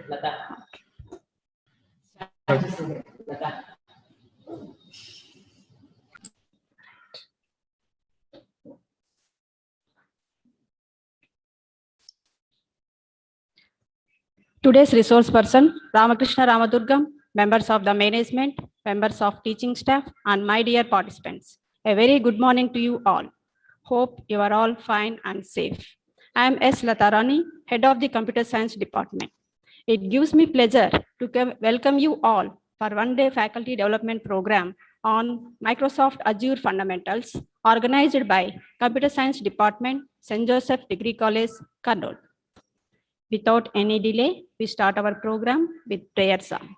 Lata. Lata. Today's resource person, Ramakrishna Ramadurgam, members of the management, members of teaching staff, and my dear participants. A very good morning to you all. Hope you are all fine and safe. I am S. Latarani, head of the computer science department. It gives me pleasure to welcome you all for one-day faculty development program on Microsoft Azure Fundamentals, organized by Computer Science Department, St. Joseph Degree College, Kurnool. Without any delay, we start our program with prayer song.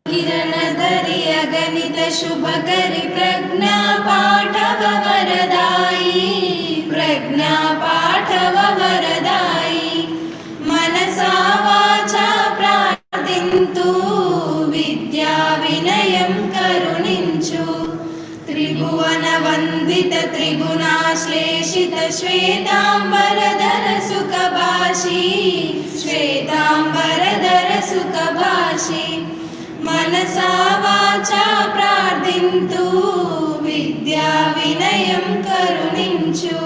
किरणधरि अगणित शुभकरि प्रज्ञा पाठव वरदायी प्रज्ञा पाठव वरदायी मनसा वाचा प्रार्थिन्तु विद्या विनयं करुणिंचु त्रिभुवन वंदित त्रिगुणाश्लेषित श्वेतांबरधर सुखभाषी श्वेतांबरधर सुखभाषी मनसा वाचा प्रार्थिन्तु विद्या विनयं करुणिंचु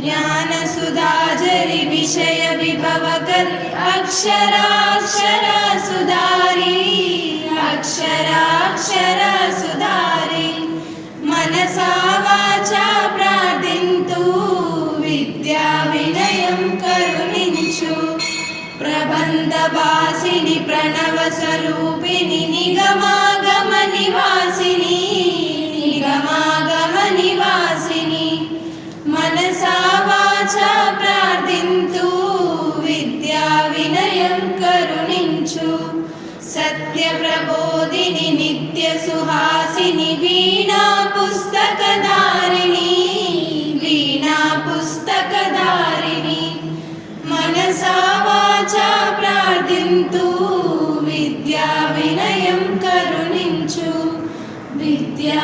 ज्ञान सुधाजरि विषय विभवकरि अक्षराक्षर सुधारी अक्षराक्षर सुधारी मनसा वाचा प्रार्थिन्तु विद्या विनयं करुणिंचु प्रबन्धभासिनि प्रणव स्वरूपिणि निगमागम निवासिनि निगमागम निवासिनि मनसा वाचा प्रार्थिन्तु विद्या विनयं करुणिंचु सत्य प्रबोधिनि नित्य सुहासिनि वीणा पुस्तकधारिणि वीणा पुस्तकधारिणि मनसा वाचा प्रार्थिन्तु विद्या विनयं करुणिंचु विद्या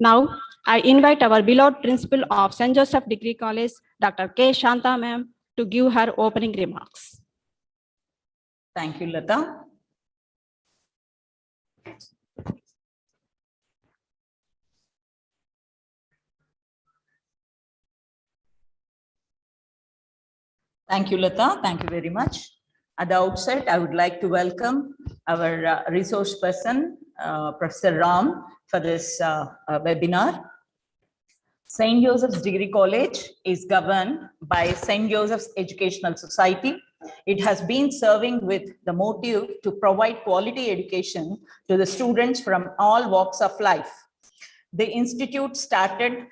Now, I invite our beloved principal of St. Joseph Degree College, Dr. K. Shanta ma'am, to give her opening remarks. Thank you, Lata. Thank you, Lata. Thank you very much. At the outset, I would like to welcome our resource person, Professor Ram, for this webinar. St. Joseph's Degree College is governed by St. Joseph's Educational Society. It has been serving with the motive to provide quality education to the students from all walks of life. The institute started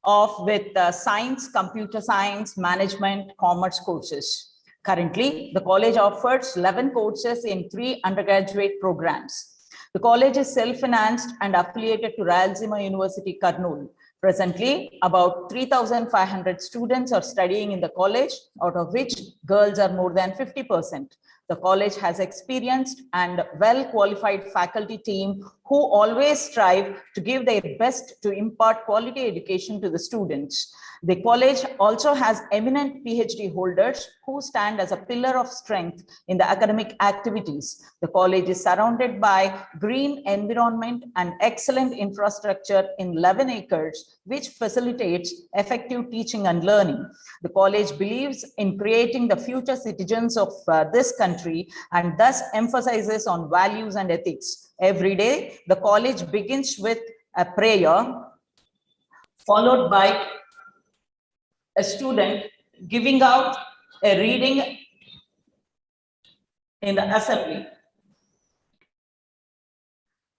off with science, computer science, management, commerce courses. Currently, the college offers 11 courses in 3 undergraduate programs. The college is self-financed and affiliated to Rayalaseema University, Kurnool. Presently, about 3,500 students are studying in the college, out of which girls are more than 50%. The college has experienced and well-qualified faculty team who always strive to give their best to impart quality education to the students. The college also has eminent PhD holders who stand as a pillar of strength in the academic activities. The college is surrounded by green environment and excellent infrastructure in 11 acres, which facilitates effective teaching and learning. The college believes in creating the future citizens of this country and thus emphasizes on values and ethics. Every day, the college begins with a prayer followed by a student giving out a reading in the assembly.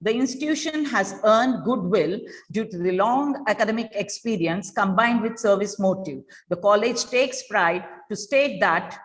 The institution has earned goodwill due to the long academic experience combined with service motive. The college takes pride to state that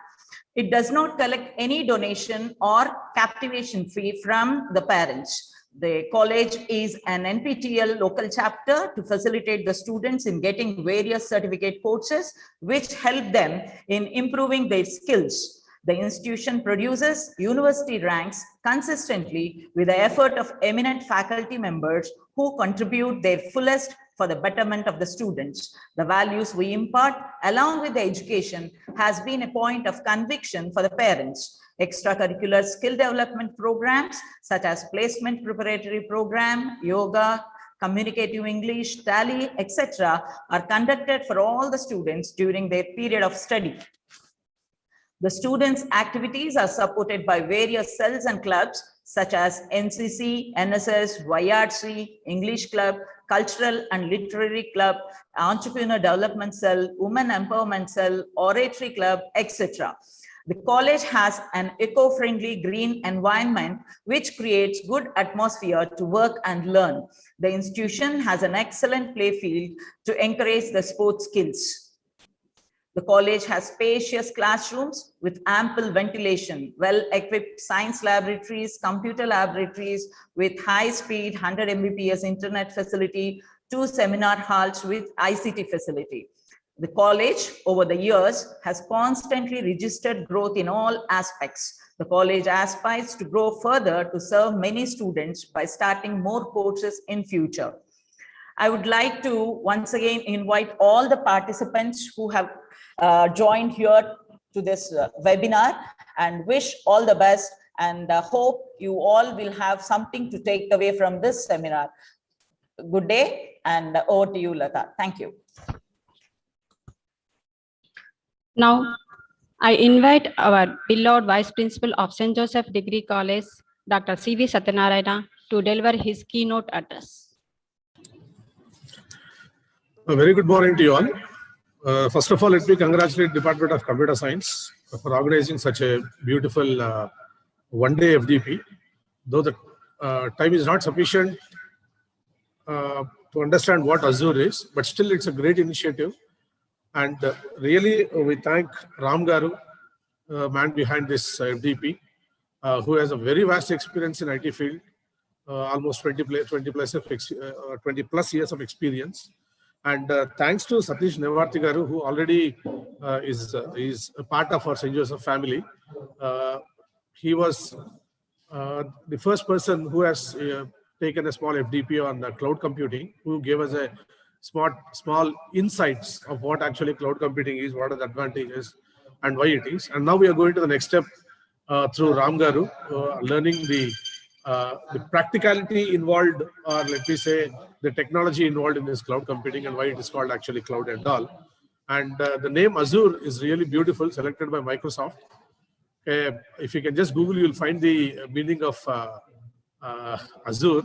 it does not collect any donation or captivation fee from the parents. The college is an NPTEL local chapter to facilitate the students in getting various certificate courses which help them in improving their skills. The institution produces university ranks consistently with the effort of eminent faculty members who contribute their fullest for the betterment of the students. The values we impart along with the education has been a point of conviction for the parents. Extracurricular skill development programs such as placement preparatory program, yoga, communicative English, tally, etc. are conducted for all the students during their period of study. The students' activities are supported by various cells and clubs such as NCC, NSS, YRC, English Club, Cultural and Literary Club, Entrepreneur Development Cell, Women Empowerment Cell, Oratory Club, etc. The college has an eco-friendly green environment which creates good atmosphere to work and learn. The institution has an excellent play field to encourage the sports skills. The college has spacious classrooms with ample ventilation, well-equipped science laboratories, computer laboratories with high-speed 100 Mbps internet facility, 2 seminar halls with ICT facility. The college, over the years, has constantly registered growth in all aspects. The college aspires to grow further to serve many students by starting more courses in future. I would like to once again invite all the participants who have joined here to this webinar and wish all the best and hope you all will have something to take away from this seminar. Good day and over to you, Lata. Thank you. Now, I invite our beloved Vice Principal of St. Joseph Degree College, Dr. C.V. Satyanarayana, to deliver his keynote address. A very good morning to you all. First of all, let me congratulate the Department of Computer Science for organizing such a beautiful one-day FDP. Though the time is not sufficient to understand what Azure is, but still it's a great initiative. And really, we thank Ram Garu, man behind this FDP, who has a very vast experience in IT field, almost 20 plus years of experience. And thanks to Satish Nevarti Garu, who already is a part of our St. Joseph family. He was the first person who has taken a small FDP on cloud computing, who gave us a small insights of what actually cloud computing is, what are the advantages and why it is. And now we are going to the next step through Ram Garu, learning the practicality involved, or let me say the technology involved in this cloud computing and why it is called actually cloud and all. And the name Azure is really beautiful, selected by Microsoft. If you can just Google, you'll find the meaning of Azure.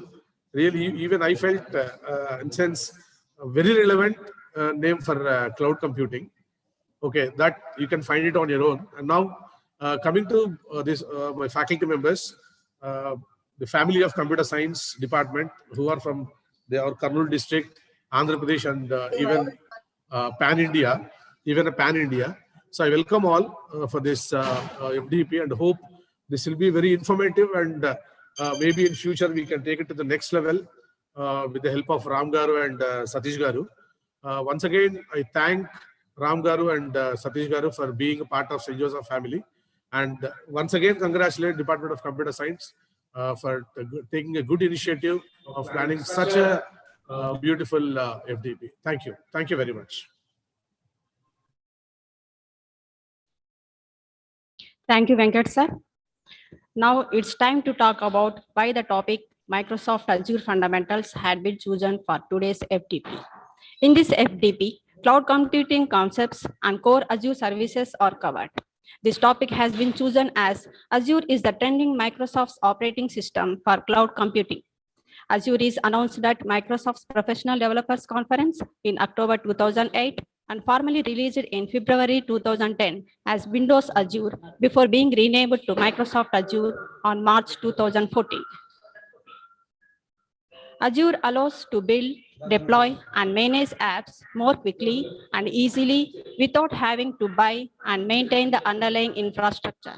Really, even I felt, in sense, a very relevant name for cloud computing. Okay, that you can find it on your own. And now coming to this, my faculty members, the family of computer science department, who are from our Kurnool district, Andhra Pradesh, and even pan-India, even a pan-India. So I welcome all for this FDP and hope this will be very informative, and maybe in future we can take it to the next level with the help of Ram Garu and Satish Garu. Once again, I thank Ram Garu and Satish Garu for being a part of St. Joseph family. And once again, congratulate Department of Computer Science for taking a good initiative of planning such a beautiful FDP. Thank you. Thank you very much. Thank you, Venkat sir. Now it's time to talk about why the topic Microsoft Azure Fundamentals had been chosen for today's FDP. In this FDP, cloud computing concepts and core Azure services are covered. This topic has been chosen as Azure is the trending Microsoft's operating system for cloud computing. Azure is announced at Microsoft's Professional Developers Conference in October 2008 and formally released in February 2010 as Windows Azure before being renamed to Microsoft Azure on March 2014. Azure allows to build, deploy, and manage apps more quickly and easily without having to buy and maintain the underlying infrastructure.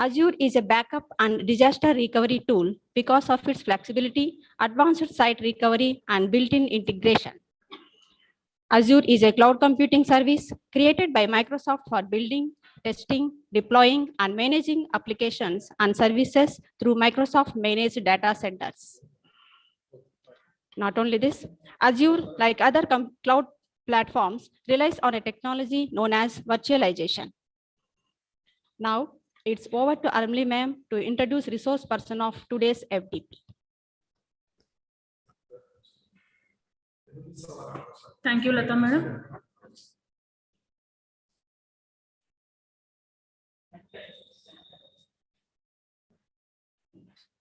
Azure is a backup and disaster recovery tool because of its flexibility, advanced site recovery, and built-in integration. Azure is a cloud computing service created by Microsoft for building, testing, deploying, and managing applications and services through Microsoft managed data centers. Not only this, Azure, like other cloud platforms, relies on a technology known as virtualization. Now, it's over to Armli ma'am to introduce resource person of today's FDP. Thank you, Lata madam.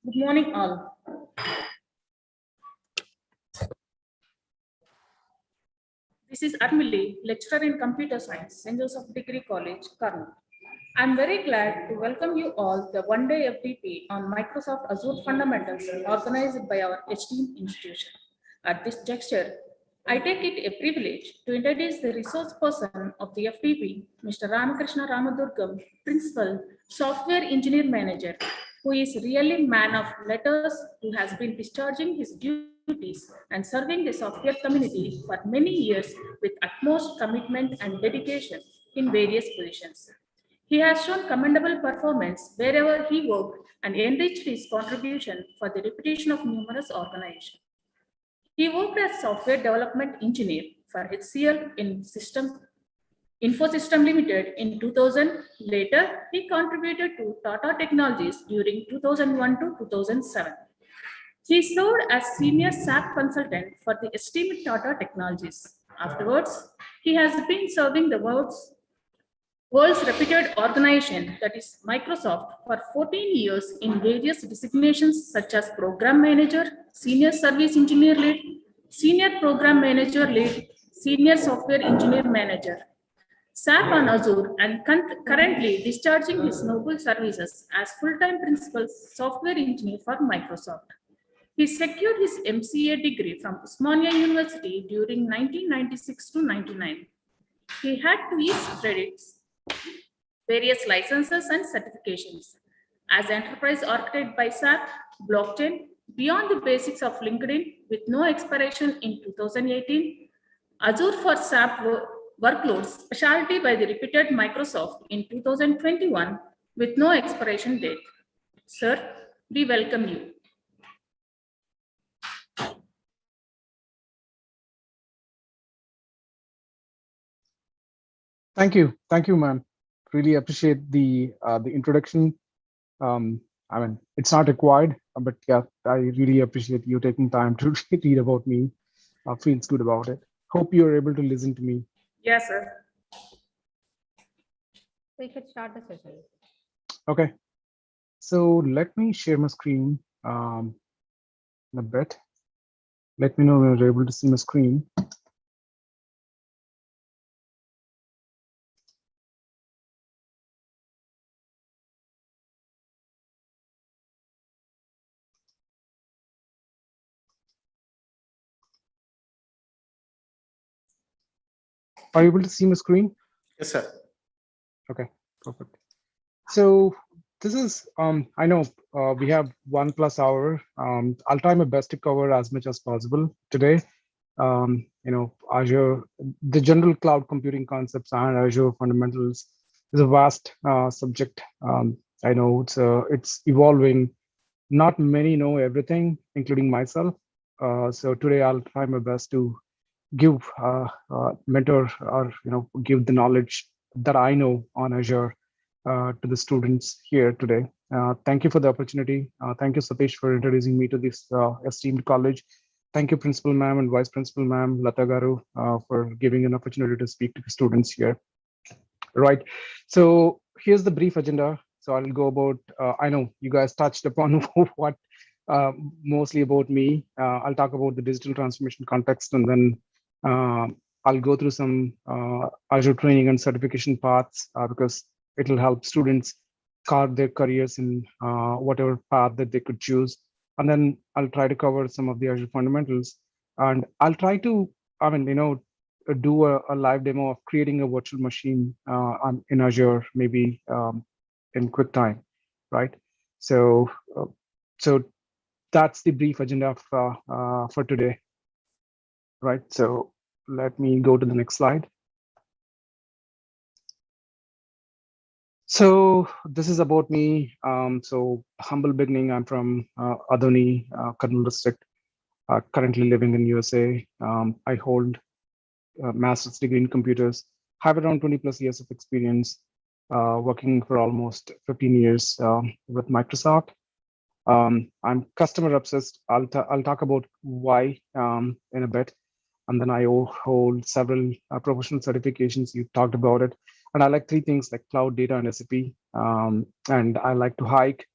Good morning, all. This is Armili, lecturer in computer science, St. Joseph Degree College, Karnal. I'm very glad to welcome you all the one-day FDP on Microsoft Azure Fundamentals organized by our esteemed institution. At this juncture, I take it a privilege to introduce the resource person of the FDP, Mr. Ramakrishna Ramadurgam, Principal Software Engineer Manager, who is really man of letters, who has been discharging his duties and serving the software community for many years with utmost commitment and dedication in various positions. He has shown commendable performance wherever he worked and enriched his contribution for the reputation of numerous organizations. He worked as software development engineer for HCL in Infosystem Limited in 2000. Later, he contributed to Tata Technologies during 2001 to 2007. He served as senior SAP consultant for the esteemed Tata Technologies. Afterwards, he has been serving the world's reputed organization, that is Microsoft, for 14 years in various designations such as Program Manager, Senior Service Engineer Lead, Senior Program Manager Lead, Senior Software Engineer Manager, SAP on Azure, and currently discharging his noble services as full-time Principal Software Engineer for Microsoft. He secured his MCA degree from Osmania University during 1996 to 99. He had to his credits various licenses and certifications. As enterprise architect by SAP, blockchain, beyond the basics of LinkedIn with no expiration in 2018, Azure for SAP workloads, specialty by the reputed Microsoft in 2021 with no expiration date. Sir, we welcome you. Thank you, ma'am. Really appreciate the introduction. I mean, it's not required, but yeah, I really appreciate you taking time to read about me. Feels good about it. Hope you're able to listen to me. Yes, sir. We could start the session. Okay. So let me share my screen in a bit. Let me know when you're able to see my screen. Are you able to see my screen? Yes, sir. Okay, perfect. So this is, I know we have 1+ hour. I'll try my best to cover as much as possible today. Azure, the general cloud computing concepts and Azure fundamentals is a vast subject. I know it's evolving. Not many know everything, including myself. So today I'll try my best to give mentor or give the knowledge that I know on Azure to the students here today. Thank you for the opportunity. Thank you, Satish, for introducing me to this esteemed college. Thank you, Principal Ma'am and Vice Principal Ma'am Lata Garu, for giving an opportunity to speak to the students here. Right. So here's the brief agenda. So I'll go about, I know you guys touched upon what mostly about me. I'll talk about the digital transformation context, and then I'll go through some Azure training and certification paths because it'll help students carve their careers in whatever path that they could choose. And then I'll try to cover some of the Azure fundamentals, and I'll try to, do a live demo of creating a virtual machine in Azure, maybe in quick time, right? So that's the brief agenda for today, right? So let me go to the next slide. So this is about me. So humble beginning, I'm from Adoni, Karnal district, currently living in USA. I hold a master's degree in computers, have around 20+ years of experience working for almost 15 years with Microsoft. I'm customer obsessed. I'll talk about why in a bit. And then I hold several professional certifications. You talked about it. And I like 3 things like cloud, data, and SAP. And I like to hike,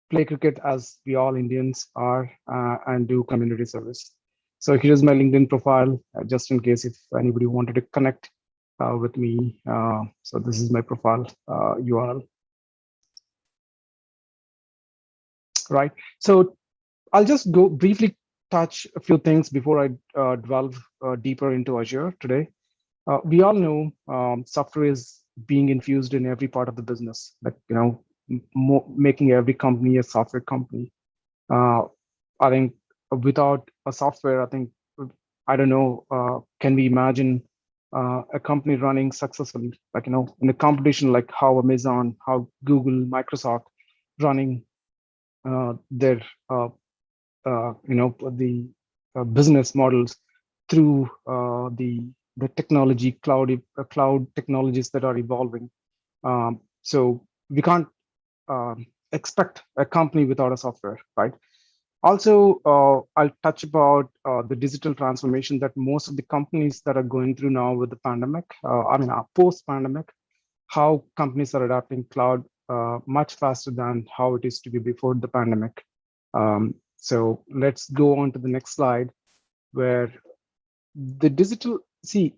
play cricket as we all Indians are, and do community service. So here's my LinkedIn profile, just in case if anybody wanted to connect with me. So this is my profile URL. Right. So I'll just go briefly touch a few things before I delve deeper into Azure today. We all know software is being infused in every part of the business, like making every company a software company. I think without a software, I don't know, can we imagine a company running successfully, like, in a competition, like how Amazon, how Google, Microsoft running their, the business models through the technology, cloud technologies that are evolving. So we can't expect a company without a software, right? Also, I'll touch about the digital transformation that most of the companies that are going through now with the pandemic, post-pandemic, how companies are adapting cloud much faster than how it used to be before the pandemic. So let's go on to the next slide, where the digital,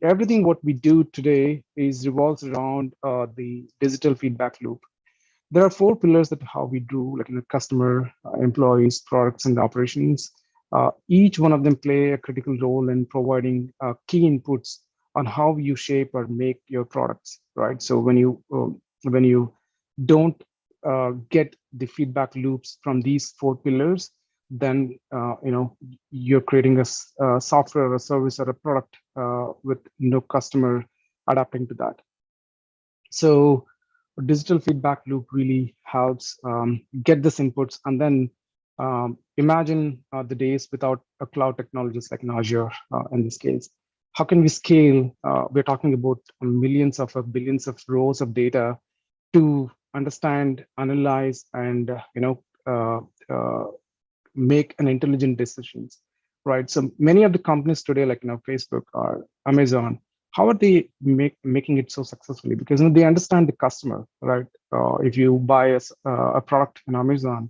everything what we do today revolves around the digital feedback loop. There are 4 pillars that how we do, like customer, employees, products, and operations. Each one of them play a critical role in providing key inputs on how you shape or make your products, right? So when you don't get the feedback loops from these 4 pillars, then you're creating a software or a service or a product with no customer adapting to that. So digital feedback loop really helps get this inputs, and then imagine the days without a cloud technologies like Azure in this case. How can we scale? We're talking about millions of billions of rows of data to understand, analyze, and make an intelligent decisions, right? So many of the companies today, like Facebook or Amazon, how are they making it so successfully? Because they understand the customer, right? If you buy a product in Amazon,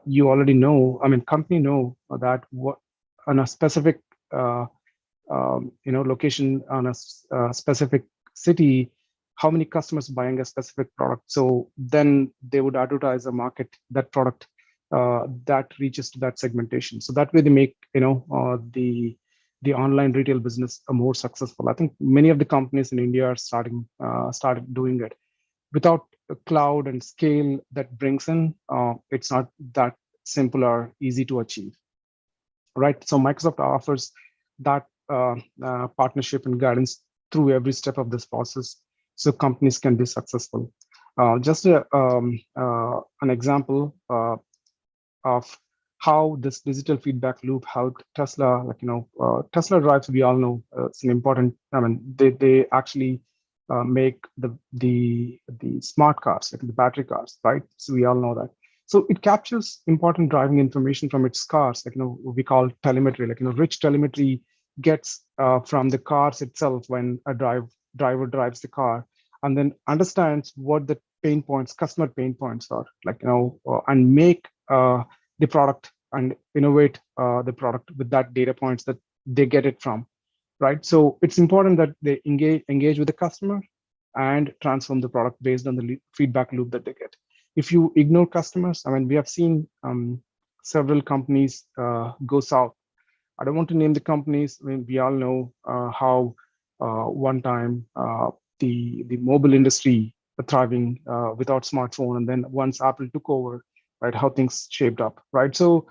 you already know. Company know that what on a specific location on a specific city, how many customers buying a specific product. So then they would advertise a market that product that reaches to that segmentation. So that way they make the online retail business more successful. I think many of the companies in India are started doing it. without a cloud and scale that brings in, it's not that simple or easy to achieve, right? So Microsoft offers that partnership and guidance through every step of this process, so companies can be successful. Just an example of how this digital feedback loop helped Tesla. Tesla drives, we all know, it's an important. I mean, they actually make the smart cars, like the battery cars, right? So we all know that. So it captures important driving information from its cars, we call telemetry, rich telemetry gets from the cars itself when a driver drives the car, and then understands what the pain points, customer pain points are, and make the product and innovate the product with that data points that they get it from, right? So it's important that they engage with the customer and transform the product based on the feedback loop that they get. If you ignore customers, I mean, we have seen several companies go south. I don't want to name the companies. I mean, we all know how one time the mobile industry thriving without smartphone, and then once Apple took over, right, how things shaped up, right? So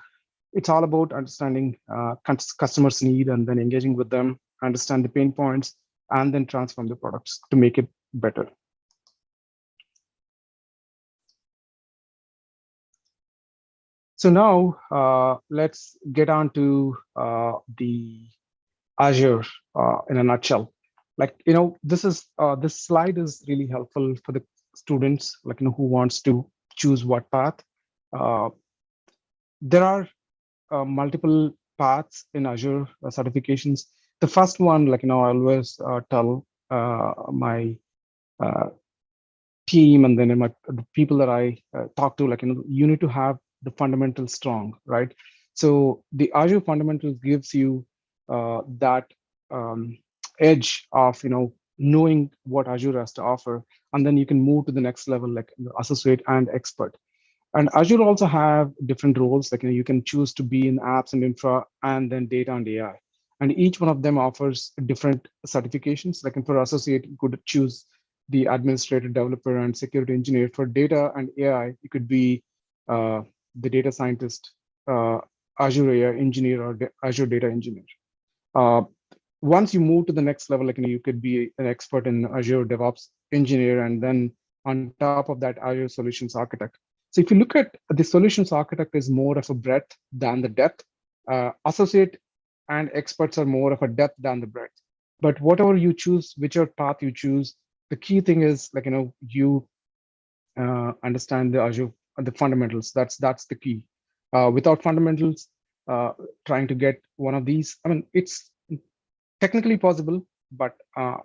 it's all about understanding customers' need and then engaging with them, understand the pain points, and then transform the products to make it better. So now let's get on to the Azure in a nutshell. This slide is really helpful for the students, who wants to choose what path. There are multiple paths in Azure certifications. The first one, I always tell my team and then the people that I talk to, you need to have the fundamentals strong, right? So the Azure Fundamentals gives you that edge of knowing what Azure has to offer, and then you can move to the next level, like associate and expert. And Azure also have different roles, you can choose to be in apps and infra, and then data and AI. And each one of them offers different certifications. For associate, you could choose the administrator, developer, and security engineer. For data and AI, you could be the data scientist, Azure AI engineer, or Azure data engineer. Once you move to the next level, you could be an expert in Azure DevOps engineer, and then on top of that, Azure Solutions Architect. So if you look at the Solutions Architect is more of a breadth than the depth. Associate and experts are more of a depth than the breadth. But whatever you choose, whichever path you choose, the key thing is you understand the Azure, the fundamentals. That's the key. Without fundamentals, trying to get one of these, I mean, it's technically possible, but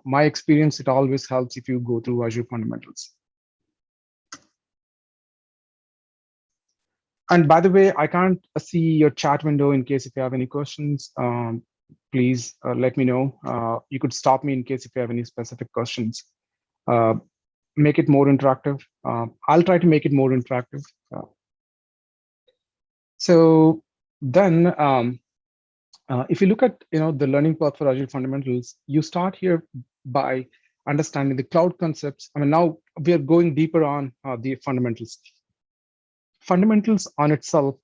my experience, it always helps if you go through Azure Fundamentals. And by the way, I can't see your chat window. In case if you have any questions, please let me know. You could stop me in case if you have any specific questions. Make it more interactive. I'll try to make it more interactive. So then, if you look at the learning path for Azure Fundamentals, you start here by understanding the cloud concepts. I mean, now we are going deeper on the fundamentals. Fundamentals on itself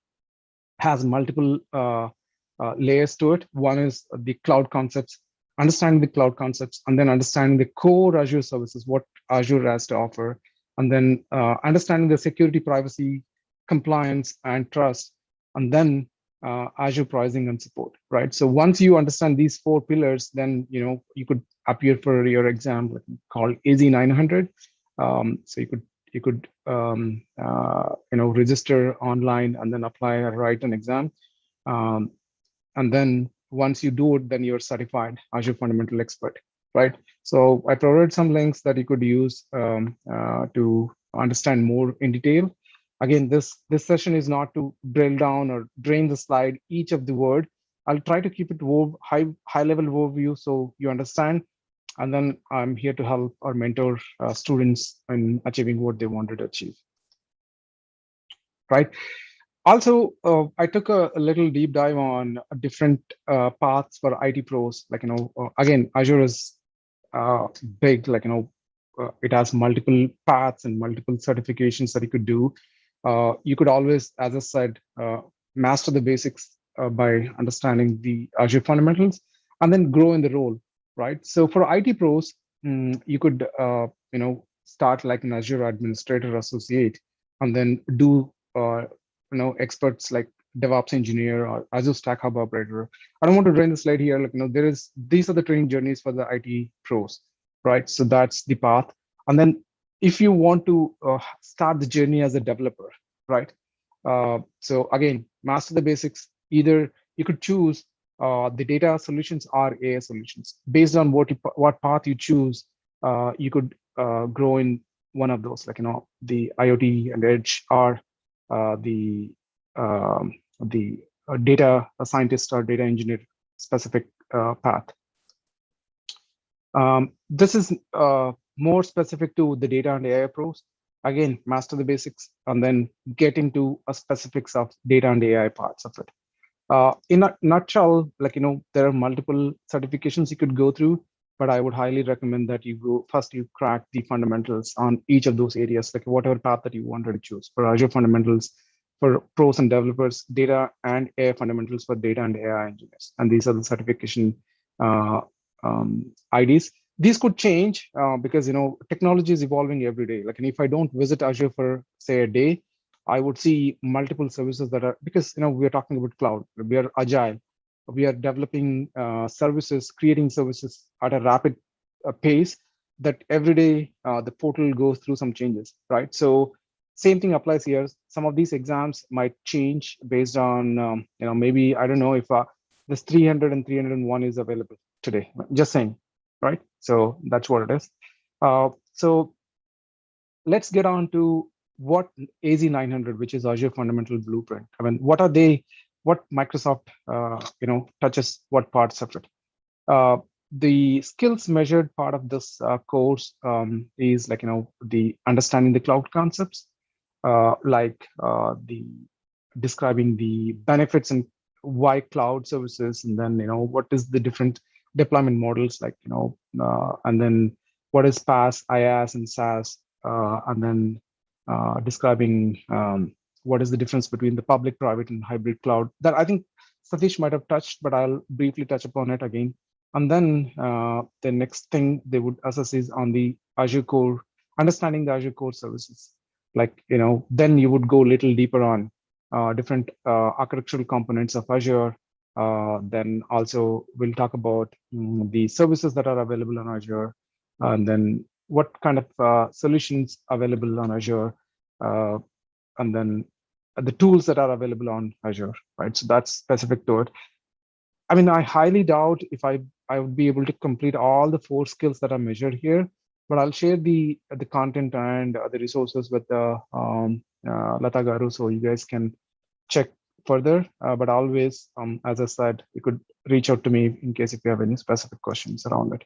has multiple layers to it. One is the cloud concepts, understanding the cloud concepts, and then understanding the core Azure services, what Azure has to offer, and then understanding the security, privacy, compliance, and trust, and then Azure pricing and support, right? So once you understand these four pillars, then you could appear for your exam called AZ900. So you could register online and then apply or write an exam, and then once you do it, then you're certified Azure Fundamental Expert, right? So I provided some links that you could use to understand more in detail. Again, this session is not to drill down or drain the slide each of the word. I'll try to keep it high level overview so you understand. And then I'm here to help or mentor students in achieving what they wanted to achieve, right? Also, I took a little deep dive on different paths for IT pros. Again, Azure is big, it has multiple paths and multiple certifications that you could do. You could always, as I said, master the basics by understanding the Azure fundamentals, and then grow in the role, right? So for IT pros, you could start like an Azure administrator associate, and then do experts like DevOps engineer or Azure Stack Hub operator. I don't want to drain the slide here. Like, these are the training journeys for the IT pros, right? So that's the path. And then if you want to start the journey as a developer, right? So again, master the basics. Either you could choose the data solutions or AI solutions. Based on what path you choose, you could grow in one of those, like the IoT and edge, or the data scientist or data engineer specific path. This is more specific to the data and AI pros. Again, master the basics and then get into specifics of data and AI parts of it. In a nutshell, there are multiple certifications you could go through, but I would highly recommend that you crack the fundamentals on each of those areas, like whatever path that you wanted to choose. For Azure fundamentals, for pros and developers, data and AI fundamentals for data and AI engineers. And these are the certification IDs. These could change because technology is evolving every day. Like, and if I don't visit Azure for say a day, I would see multiple services that are, because we are talking about cloud. We are agile. We are developing services, creating services at a rapid pace that every day the portal goes through some changes, right? So same thing applies here. Some of these exams might change based on, maybe, I don't know if this 300 and 301 is available today, just saying, right? So that's what it is. So let's get on to what AZ900, which is Azure Fundamental Blueprint. I mean, what are they? What Microsoft, touches what parts of it? The skills measured part of this course is the understanding the cloud concepts, the describing the benefits and why cloud services, and then what is the different deployment models, and then what is PaaS, IaaS, and SaaS, and then describing what is the difference between the public, private, and hybrid cloud. That I think Satish might have touched, but I'll briefly touch upon it again. And then the next thing they would assess is on the Azure Core, understanding the Azure Core services. Then you would go a little deeper on different architectural components of Azure. Then also we'll talk about the services that are available on Azure, and then what kind of solutions available on Azure, and then the tools that are available on Azure, right? So that's specific to it. I mean, I highly doubt if I would be able to complete all the 4 skills that are measured here, but I'll share the content and the resources with Lata Garu, so you guys can check further. But always, as I said, you could reach out to me in case if you have any specific questions around it,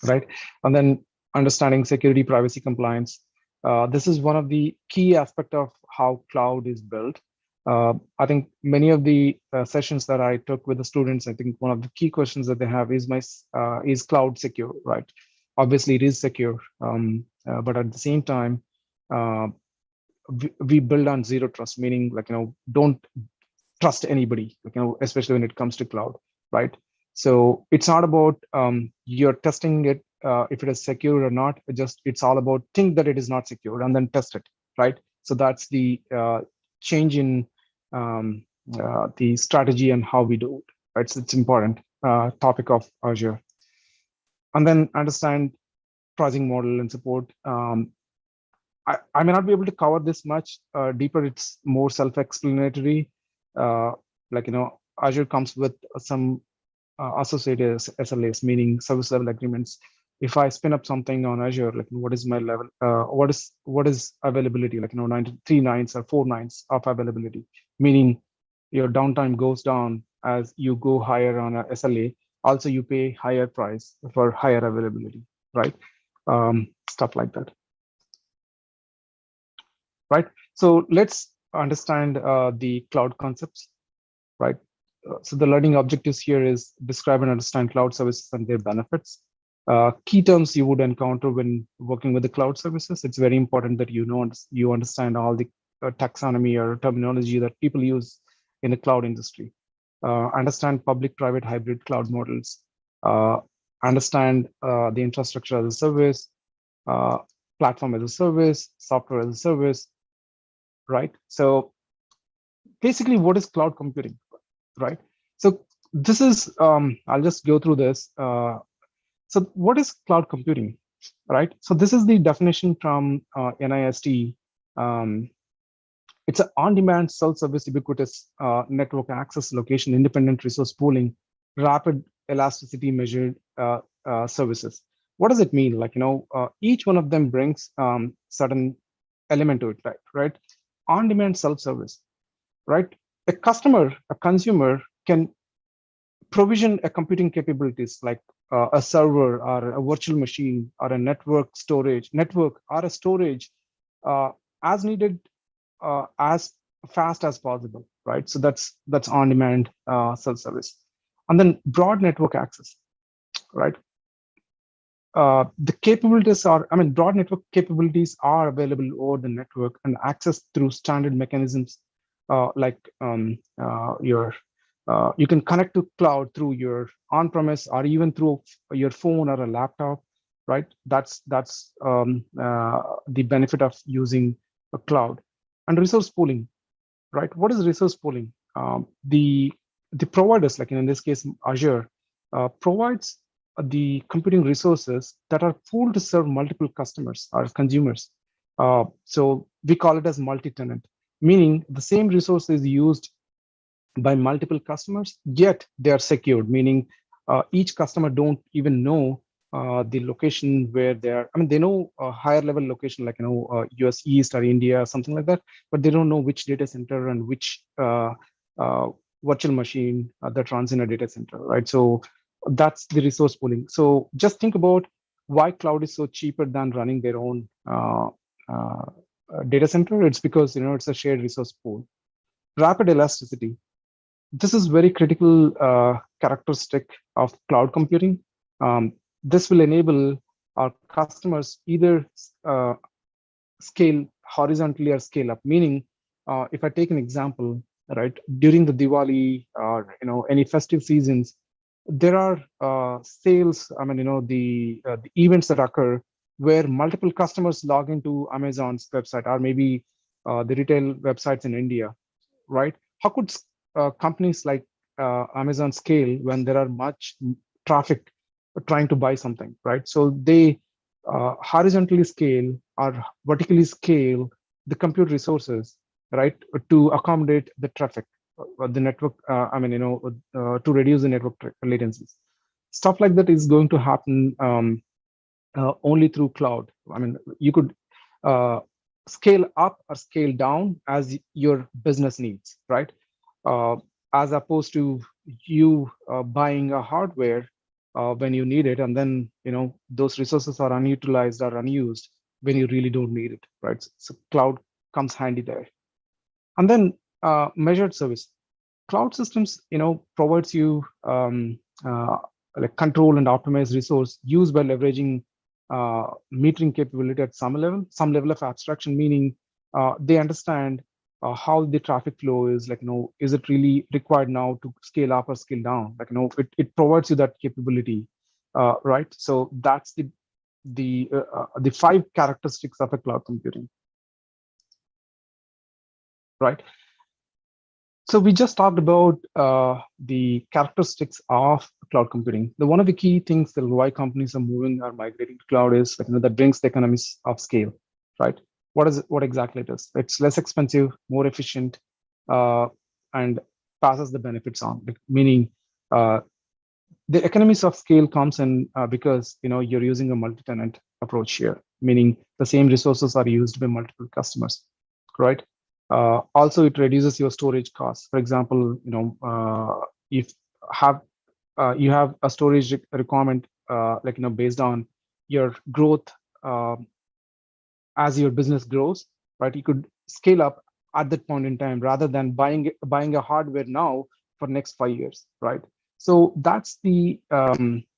right? And then understanding security, privacy, compliance. This is one of the key aspects of how cloud is built. I think many of the sessions that I took with the students, I think one of the key questions that they have is is cloud secure, right? Obviously, it is secure, but at the same time, we build on zero trust, meaning don't trust anybody, especially when it comes to cloud, right? So it's not about you're testing it if it is secure or not. It's all about think that it is not secure and then test it, right? So that's the change in the strategy and how we do it, right? So it's important topic of Azure. And then understand pricing model and support. I may not be able to cover this much deeper. It's more self-explanatory. Azure comes with some associated SLAs, meaning service level agreements. If I spin up something on Azure, what is my level? What is availability? 3 nines or 4 nines of availability, meaning your downtime goes down as you go higher on a SLA. Also, you pay higher price for higher availability, right? Stuff like that, right? So let's understand the cloud concepts, right? So the learning objectives here is describe and understand cloud services and their benefits. Key terms you would encounter when working with the cloud services. It's very important that you understand all the taxonomy or terminology that people use in the cloud industry. Understand public-private hybrid cloud models. Understand the infrastructure as a service, platform as a service, software as a service, right? So basically, what is cloud computing, right? So this is, I'll just go through this. So what is cloud computing, right? So this is the definition from NIST. It's an on-demand, self-service, ubiquitous network access, location, independent resource pooling, rapid elasticity measured services. What does it mean? Like, each one of them brings certain element to it, right? On-demand self-service, right? A consumer can provision a computing capabilities like a server or a virtual machine or a network or a storage as needed, as fast as possible, right? So that's on-demand self-service. And then broad network access, right? The capabilities are, broad network capabilities are available over the network and accessed through standard mechanisms like you can connect to cloud through your on-premise or even through your phone or a laptop, right? That's the benefit of using a cloud. And resource pooling, right? What is resource pooling? The providers, like in this case, Azure, provides the computing resources that are pooled to serve multiple customers or consumers. So we call it as multi-tenant, meaning the same resource is used by multiple customers, yet they are secured, meaning each customer don't even know the location where they are. They know a higher level location, like US East or India, something like that, but they don't know which data center and which virtual machine that runs in a data center, right? So that's the resource pooling. So just think about why cloud is so cheaper than running their own data center. It's because it's a shared resource pool. Rapid elasticity. This is very critical characteristic of cloud computing. This will enable our customers either scale horizontally or scale up. Meaning, if I take an example, right, during the Diwali or any festive seasons, there are sales. The events that occur where multiple customers log into Amazon's website or maybe the retail websites in India, right? How could companies like Amazon scale when there are much traffic trying to buy something, right? So they horizontally scale or vertically scale the compute resources, right, to accommodate the traffic, the network. To reduce the network latencies. Stuff like that is going to happen only through cloud. You could scale up or scale down as your business needs, right? As opposed to you buying a hardware when you need it, and then those resources are unutilized or unused when you really don't need it, right? So cloud comes handy there. And then measured service. Cloud systems, provides you like control and optimize resource used by leveraging metering capability at some level of abstraction, meaning they understand how the traffic flow is, like, is it really required now to scale up or scale down? Like, it provides you that capability, right? So that's the 5 characteristics of a cloud computing, right? So we just talked about the characteristics of cloud computing. One of the key things that why companies are moving or migrating to cloud is that brings the economies of scale, right? What exactly it is? It's less expensive, more efficient, and passes the benefits on. Meaning, the economies of scale comes in because you're using a multi-tenant approach here. Meaning the same resources are used by multiple customers, right? Also, it reduces your storage costs. For example, if you have a storage requirement, based on your growth as your business grows, right? You could scale up at that point in time rather than buying a hardware now for next 5 years, right? So that's the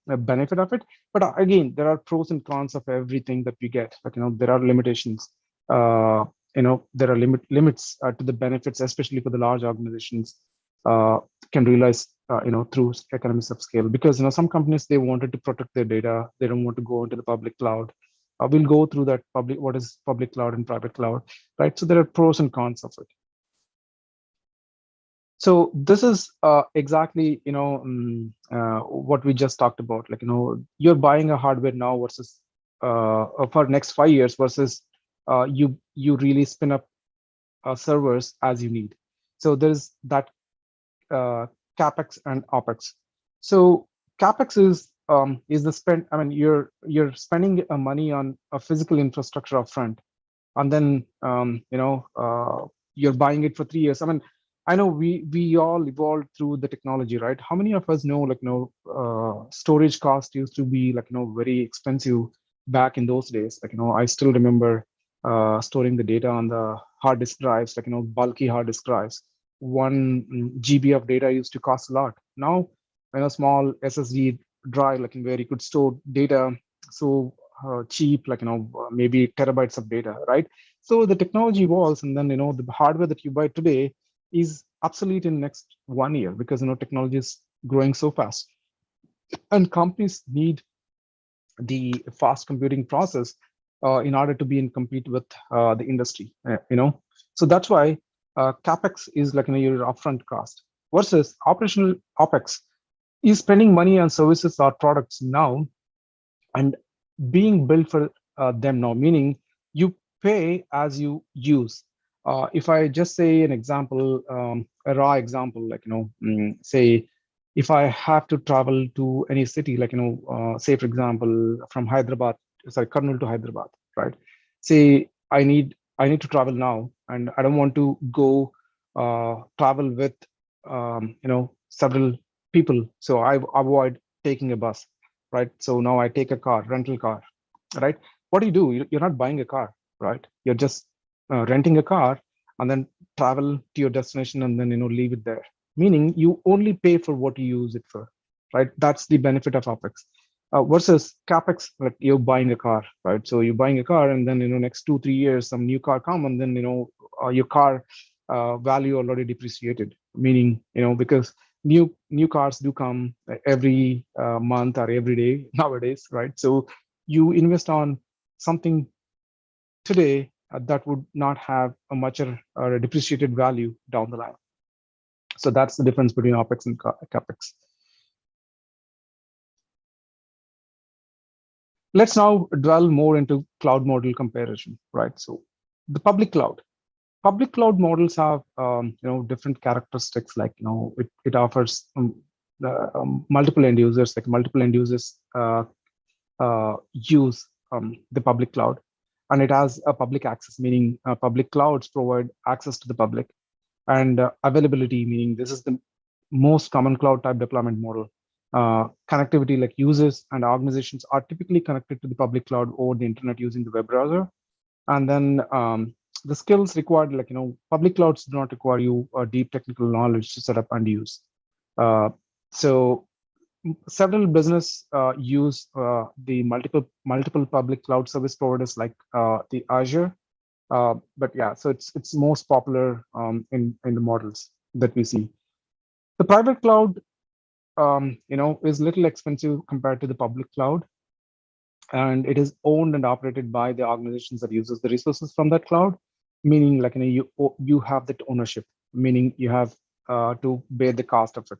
benefit of it. But again, there are pros and cons of everything that we get. Like, there are limitations. There are limits to the benefits, especially for the large organizations can realize, through economies of scale. Because, some companies, they wanted to protect their data. They don't want to go into the public cloud. We'll go through that what is public cloud and private cloud, right? So there are pros and cons of it. So this is exactly, what we just talked about. Like, you're buying a hardware now versus for next 5 years versus you really spin up servers as you need. So there's that Capex and Opex. So Capex is the spend. I mean, you're spending money on a physical infrastructure upfront, and then you're buying it for 3 years. I mean, I know we all evolved through the technology, right? How many of us know, like, storage cost used to be, like, very expensive back in those days. Like, I still remember storing the data on the hard disk drives, like, bulky hard disk drives. 1 GB of data used to cost a lot. Now, a small SSD drive, like, where you could store data so cheap, like, maybe terabytes of data, right? So the technology evolves, and then, the hardware that you buy today is obsolete in next 1 year, because, technology is growing so fast, and companies need the fast computing process in order to be in compete with the industry. So that's why Capex is like, your upfront cost, versus operational Opex is spending money on services or products now and being built for them now, meaning you pay as you use. If I just say an example, a raw example, like, say, if I have to travel to any city, like, say, for example, from Kurnool to Hyderabad, right? Say I need to travel now, and I don't want to go travel with, several people. So I avoid taking a bus, right? So now I take a rental car, right? What do? You're not buying a car, right? You're just renting a car and then travel to your destination and then, leave it there. Meaning you only pay for what you use it for, right? That's the benefit of Opex. Versus Capex, like, you're buying a car, right? So you're buying a car, and then, next 2-3 years, some new car come, and then, your car value already depreciated. Meaning, because new cars do come every month or every day nowadays, right? So you invest on something today that would not have a much or a depreciated value down the line. So that's the difference between Opex and Capex. Let's now dwell more into cloud model comparison, right? So the public cloud models have different characteristics. Like, it offers multiple end users. Like, multiple end users use the public cloud, and it has a public access, meaning public clouds provide access to the public, and availability, meaning this is the most common cloud type deployment model. Connectivity, like, users and organizations are typically connected to the public cloud over the internet using the web browser. And then the skills required, like, public clouds do not require you deep technical knowledge to set up and use. So several business use the multiple public cloud service providers, like the Azure. But yeah, so it's most popular in the models that we see. The private cloud, is little expensive compared to the public cloud, and it is owned and operated by the organizations that uses the resources from that cloud. Meaning, like, you have that ownership, meaning you have to bear the cost of it.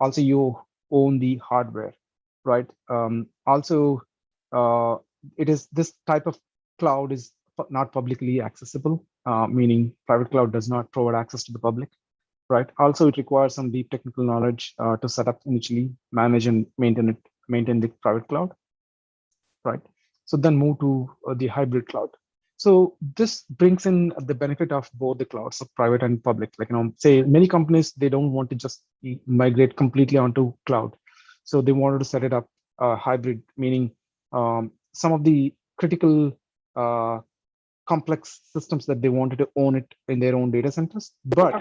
Also, you own the hardware, right? Also, it is this type of cloud is not publicly accessible, meaning private cloud does not provide access to the public, right? Also, it requires some deep technical knowledge to set up initially, manage and maintain the private cloud, right? So then move to the hybrid cloud. So this brings in the benefit of both the clouds, of private and public. Like, say many companies, they don't want to just migrate completely onto cloud. So they wanted to set it up hybrid, meaning some of the critical complex systems that they wanted to own it in their own data centers, but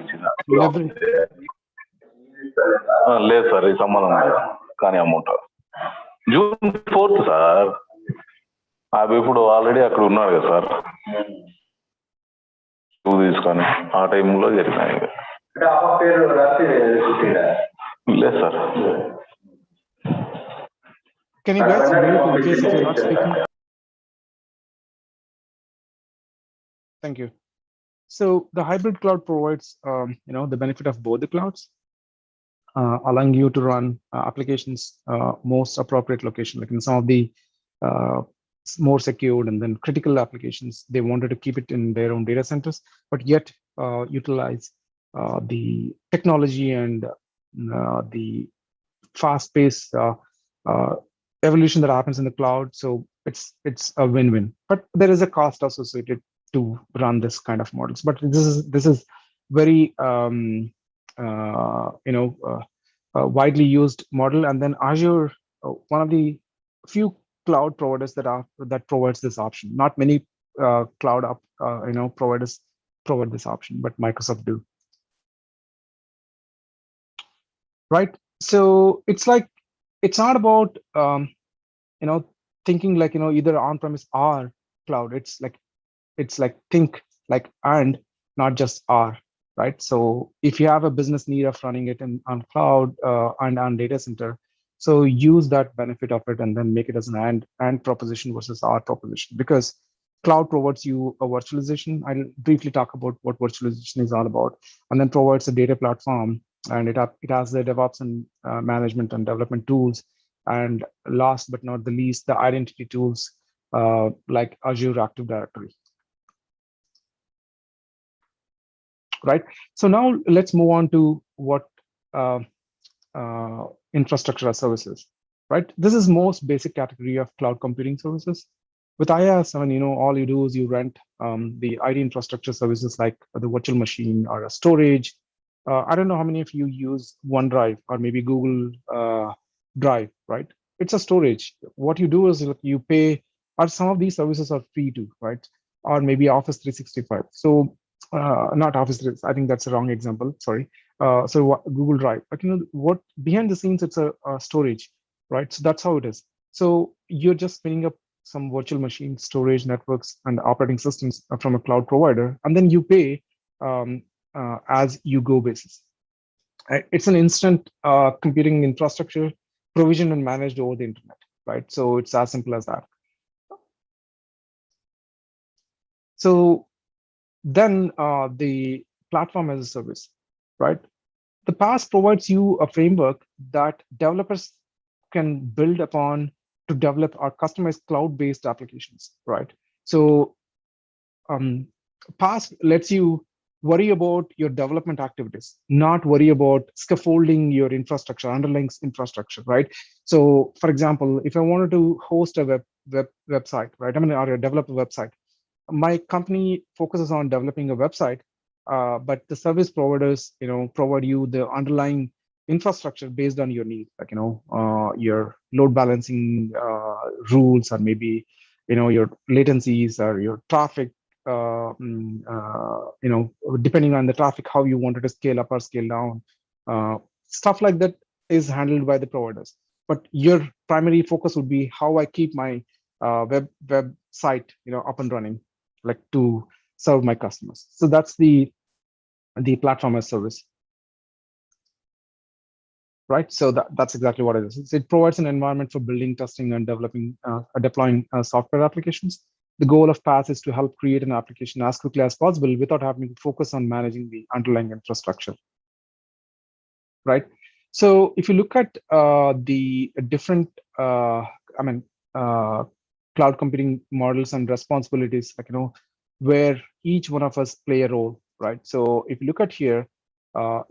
లేదు sir, ఈ సంబంధం కానీ amount June 4th, sir. అవి ఇప్పుడు already అక్కడ ఉన్నాడు కదా sir, తీసుకొని ఆ టైంలో జరిగినాయి. లేదు sir. Can you guys mute in case if you're not speaking? Thank you. So the hybrid cloud provides, the benefit of both the clouds, allowing you to run applications most appropriate location. Like in some of the more secured and then critical applications, they wanted to keep it in their own data centers, but yet utilize the technology and the fast-paced evolution that happens in the cloud. So it's a win-win, but there is a cost associated to run this kind of models. But this is very widely used model. And then Azure, one of the few cloud providers that provides this option. Not many cloud providers provide this option, but Microsoft do. Right. So it's not about thinking like either on-premise or cloud. It's like think like and not just or, right? So if you have a business need of running it on cloud and on data center, so use that benefit of it and then make it as an and proposition versus our proposition, because cloud provides you a virtualization. I'll briefly talk about what virtualization is all about, and then provides a data platform, and it has the DevOps and management and development tools, and last but not the least, the identity tools like Azure Active Directory. Right. So now let's move on to what infrastructure as services. Right. This is most basic category of cloud computing services. With IaaS, all you do is you rent the IT infrastructure services like the virtual machine or a storage. I don't know how many of you use OneDrive or maybe Google Drive, right? It's a storage. What you do is you pay, or some of these services are free too, right? Or maybe Office 365. So not Office 365, I think that's a wrong example, sorry. So Google Drive, like, what behind the scenes, it's a storage, right? So that's how it is. So you're just spinning up some virtual machine storage networks and operating systems from a cloud provider, and then you pay as you go basis. It's an instant computing infrastructure provisioned and managed over the internet, right? So it's as simple as that. So then the platform as a service, right? The PaaS provides you a framework that developers can build upon to develop our customized cloud-based applications, right? So PaaS lets you worry about your development activities, not worry about scaffolding your infrastructure, underlying infrastructure, right? So for example, if I wanted to host a website, right? Or develop a website, my company focuses on developing a website, but the service providers, provide you the underlying infrastructure based on your need, like your load balancing rules, or maybe your latencies or your traffic. Depending on the traffic, how you wanted to scale up or scale down, stuff like that is handled by the providers. But your primary focus would be how I keep my website, up and running, like to serve my customers. So that's the platform as service, right? So that's exactly what it is. It provides an environment for building, testing, and developing, deploying software applications. The goal of PaaS is to help create an application as quickly as possible without having to focus on managing the underlying infrastructure, right? So if you look at the different, cloud computing models and responsibilities, like, where each one of us play a role, right? So if you look at here,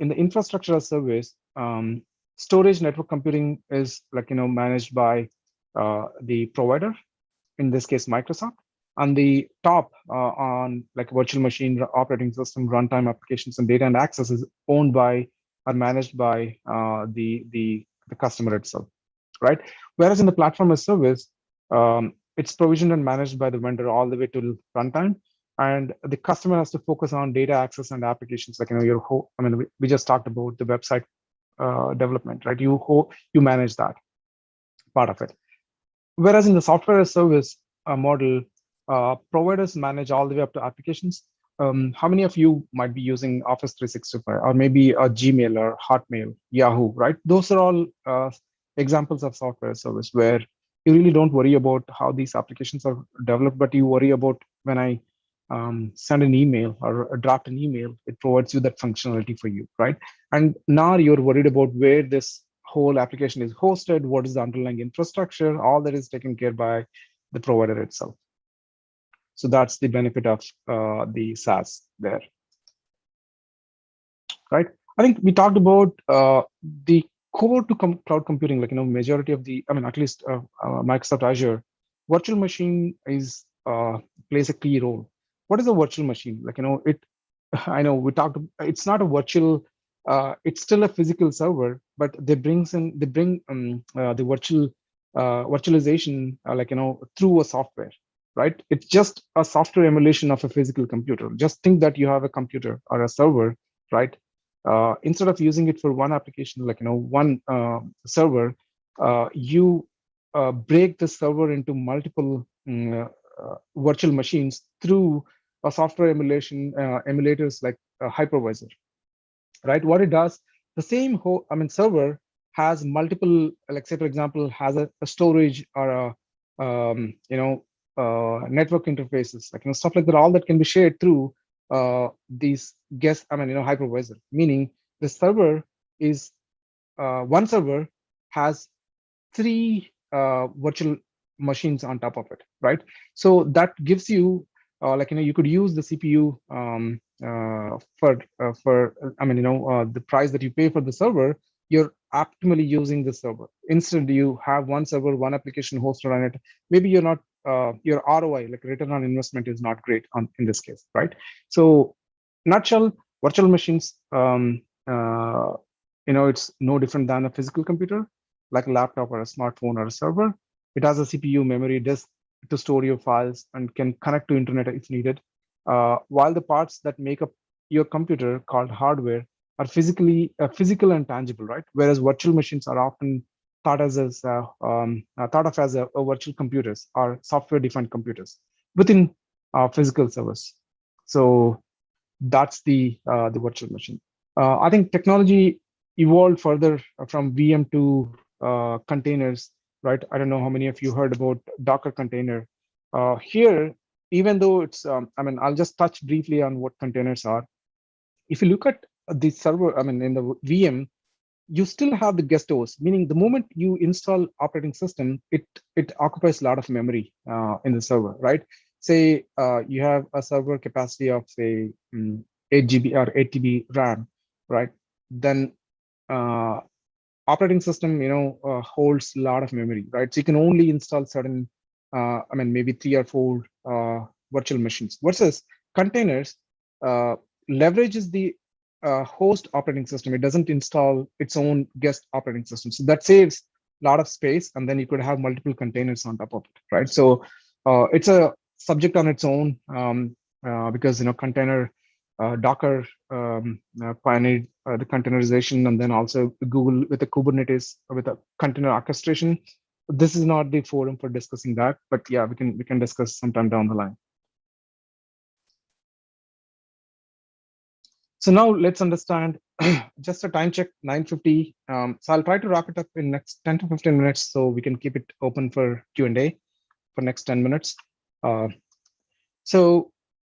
in the infrastructure as service, storage network computing is managed by the provider, in this case Microsoft. On the top, on like virtual machine, operating system, runtime applications, and data and access is owned by or managed by the customer itself, right? Whereas in the platform as service, it's provisioned and managed by the vendor all the way to runtime, and the customer has to focus on data access and applications, like we just talked about the website development, right? You manage that part of it. Whereas in the software as service model, providers manage all the way up to applications. How many of you might be using Office 365 or maybe a Gmail or Hotmail, Yahoo, right? Those are all examples of software as service where you really don't worry about how these applications are developed, but you worry about when I send an email or draft an email, it provides you that functionality for you, right? And now you're worried about where this whole application is hosted, what is the underlying infrastructure, all that is taken care by the provider itself. So that's the benefit of the SaaS there, right? I think we talked about the core to cloud computing, like, majority of the, at least Microsoft Azure, virtual machine is plays a key role. What is a virtual machine? Like, I know we talked, it's not a virtual, it's still a physical server, but they bring the virtualization, through a software, right? It's just a software emulation of a physical computer. Just think that you have a computer or a server, right? Instead of using it for one application, one server, you break the server into multiple virtual machines through a software emulation, emulators like a hypervisor, right? What it does, the same server has multiple, like say for example, has a storage or a network interfaces, stuff like that, all that can be shared through these hypervisor, meaning the server is one server has three virtual machines on top of it, right? So that gives you you could use the CPU for the price that you pay for the server. You're optimally using the server. Instead, you have one server, one application hosted on it. Maybe you're not your ROI, like return on investment, is not great in this case, right? So, nutshell, virtual machines, it's no different than a physical computer, like a laptop or a smartphone or a server. It has a CPU, memory, disk to store your files, and can connect to internet if needed. While the parts that make up your computer, called hardware, are physical and tangible, right? Whereas virtual machines are often thought of as virtual computers or software-defined computers within physical servers. So that's the virtual machine. I think technology evolved further from VM to containers, right? I don't know how many of you heard about Docker container. Here, even though it's, I'll just touch briefly on what containers are. If you look at the server, in the VM, you still have the guest OS, meaning the moment you install operating system, it occupies a lot of memory in the server, right? Say you have a server capacity of say 8 GB or 8 TB RAM, right? Then operating system, holds a lot of memory, right? So you can only install certain, maybe 3 or 4 virtual machines. Versus containers leverages the host operating system. It doesn't install its own guest operating system. So that saves a lot of space, and then you could have multiple containers on top of it, right? So it's a subject on its own because, container, Docker pioneered the containerization, and then also Google with the Kubernetes with a container orchestration. This is not the forum for discussing that, but yeah, we can discuss sometime down the line. So now let's understand, just a time check, 9:50. So I'll try to wrap it up in next 10 to 15 minutes, so we can keep it open for Q&A for next 10 minutes. So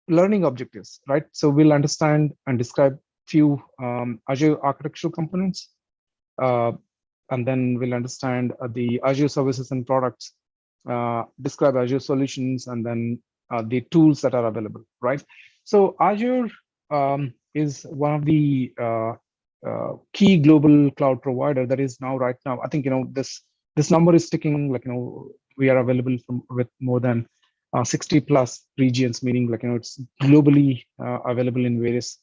learning objectives, right? So we'll understand and describe few Azure architectural components, and then we'll understand the Azure services and products, describe Azure solutions, and then the tools that are available, right? So Azure is one of the key global cloud provider that is now right now. I think this number is sticking. We are available with more than 60 plus regions, meaning it's globally available in various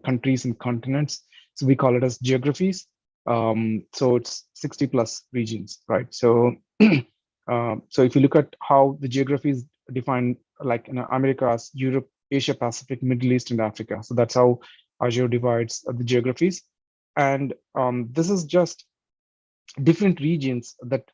countries and continents. So we call it as geographies. So it's 60 plus regions, right? So so if you look at how the geographies defined, like Americas, Europe, Asia Pacific, Middle East, and Africa. So that's how Azure divides the geographies. And this is just different regions that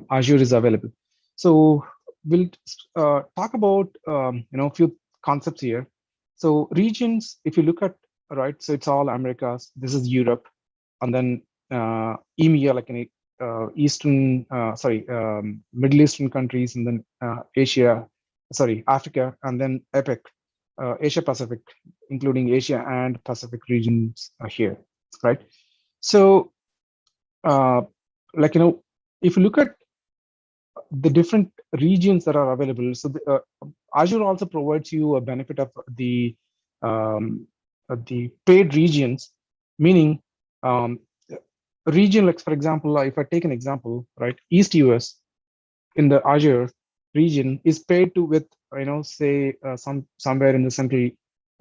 Azure is available. So we'll talk about a few concepts here. So regions, if you look at, right, so it's all Americas. This is Europe, and then EMEA, like in Middle Eastern countries, and then Africa, and then APEC, Asia Pacific, including Asia and Pacific regions here, right? So, if you look at the different regions that are available, so Azure also provides you a benefit of the paid regions, meaning region, like for example, if I take an example, right, East US in the Azure region is paid to with, say somewhere in the central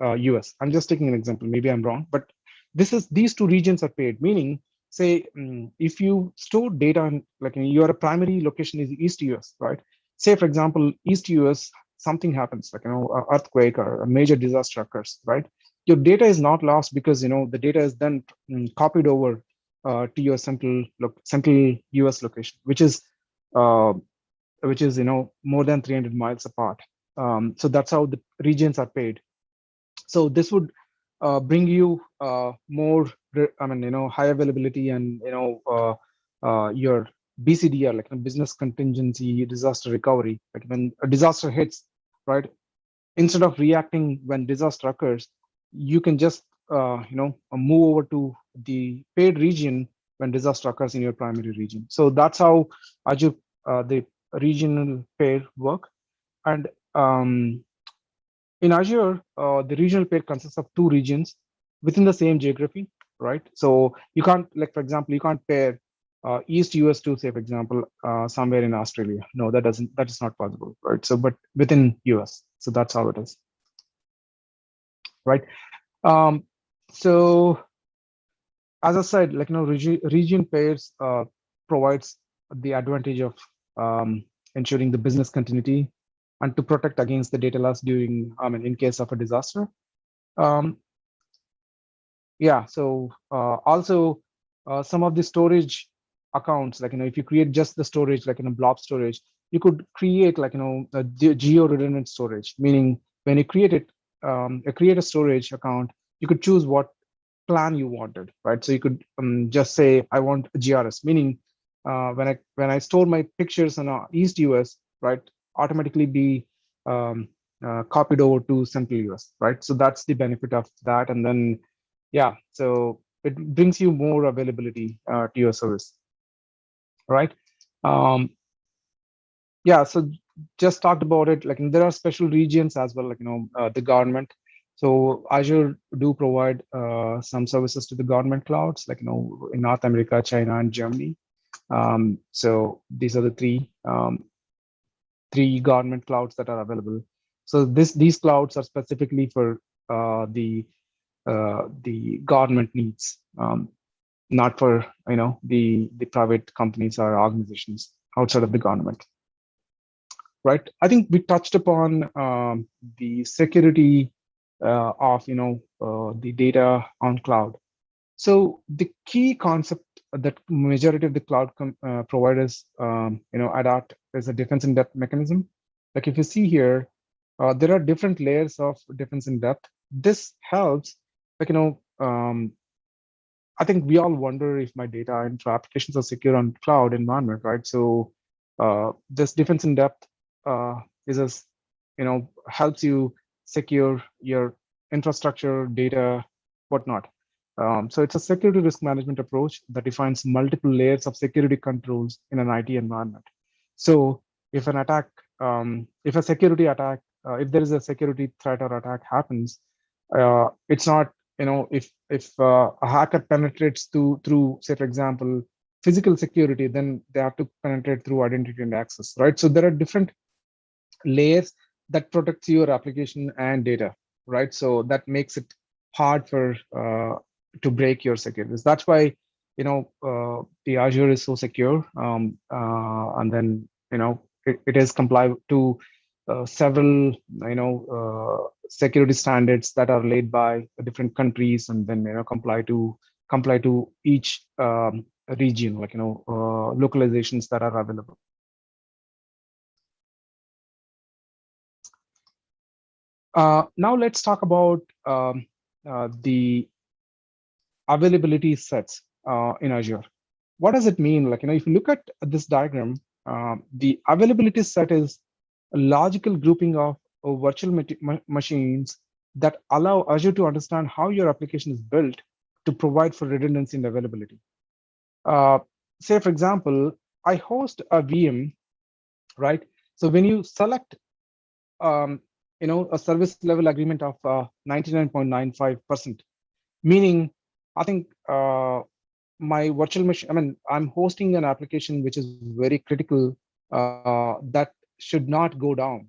US. I'm just taking an example, maybe I'm wrong, but these two regions are paid, meaning say if you store data in, like your primary location is East US, right? Say for example, East US, something happens, like an earthquake or a major disaster occurs, right? Your data is not lost because the data is then copied over to your central US location, which is more than 300 miles apart. So that's how the regions are paid. So this would bring you more, high availability, and your BCDR, like a business contingency disaster recovery. Like when a disaster hits, right, instead of reacting when disaster occurs, you can just move over to the paid region when disaster occurs in your primary region. So that's how Azure the regional pair work. And in Azure, the regional pair consists of two regions within the same geography, right? So you can't, like for example, you can't pair East US to, say for example, somewhere in Australia. No, that is not possible, right? So, but within US, so that's how it is, right? So as I said, like region pairs provides the advantage of ensuring the business continuity and to protect against the data loss during, in case of a disaster. Yeah, so also some of the storage accounts, like if you create just the storage, like blob storage, you could create like a geo-redundant storage, meaning when you create it, create a storage account, you could choose what plan you wanted, right? So you could just say I want a GRS, meaning when I store my pictures in East US, right, automatically be copied over to Central US, right? So that's the benefit of that. And then yeah, so it brings you more availability to your service, right? Yeah, so just talked about it. Like there are special regions as well, like the government. So Azure do provide some services to the government clouds, like in North America, China, and Germany. So these are the three government clouds that are available. So these clouds are specifically for the government needs, not for the private companies or organizations outside of the government. Right. I think we touched upon the security of the data on cloud. So the key concept that majority of the cloud providers adopt is a defense in depth mechanism. Like if you see here, there are different layers of defense in depth. This helps, like I think we all wonder if my data and applications are secure on cloud environment, right? So this defense in depth helps you secure your infrastructure, data, whatnot. So it's a security risk management approach that defines multiple layers of security controls in an IT environment. So if an attack, if a security attack, if there is a security threat or attack happens, it's not, if a hacker penetrates through, say for example, physical security, then they have to penetrate through identity and access, right? So there are different layers that protects your application and data, right? So that makes it hard for to break your securities. That's why the Azure is so secure, and then it is comply to several security standards that are laid by different countries, and then comply to each region, like localizations that are available. Now let's talk about the availability sets in Azure. What does it mean? Like, if you look at this diagram, the availability set is a logical grouping of virtual machines that allow Azure to understand how your application is built to provide for redundancy and availability. Say, for example, I host a VM, right? So when you select, a service level agreement of 99.95%, meaning I think my virtual machine, I'm hosting an application which is very critical that should not go down,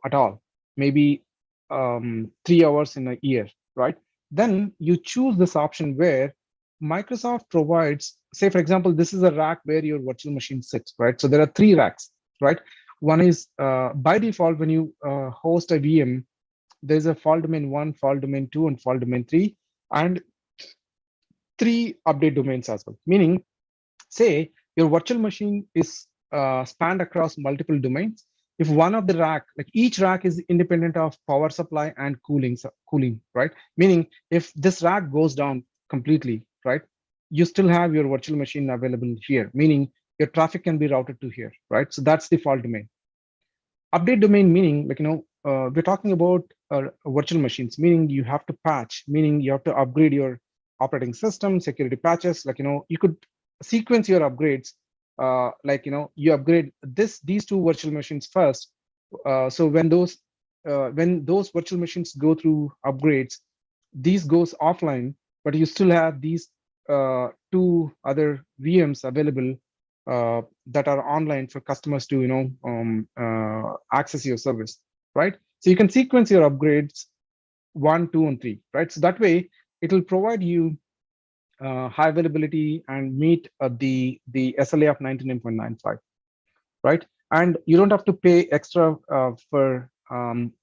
at all, maybe 3 hours in a year, right? Then you choose this option where Microsoft provides, say, for example, this is a rack where your virtual machine sits, right? So there are 3 racks, right? One is by default, when you host a VM, there's a fault domain 1, fault domain 2, and fault domain 3, and 3 update domains as well. Meaning, say your virtual machine is spanned across multiple domains. If one of the rack, like each rack is independent of power supply and cooling, right? Meaning if this rack goes down completely, right, you still have your virtual machine available here, meaning your traffic can be routed to here, right? So that's the fault domain. Update domain, meaning we're talking about virtual machines, meaning you have to patch, meaning you have to upgrade your operating system, security patches, you could sequence your upgrades, you upgrade these 2 virtual machines first. So when those virtual machines go through upgrades, these goes offline, but you still have these 2 other VMs available that are online for customers to access your service, right? So you can sequence your upgrades 1, 2, and 3, right? So that way it will provide you high availability and meet the SLA of 99.95, right? And you don't have to pay extra for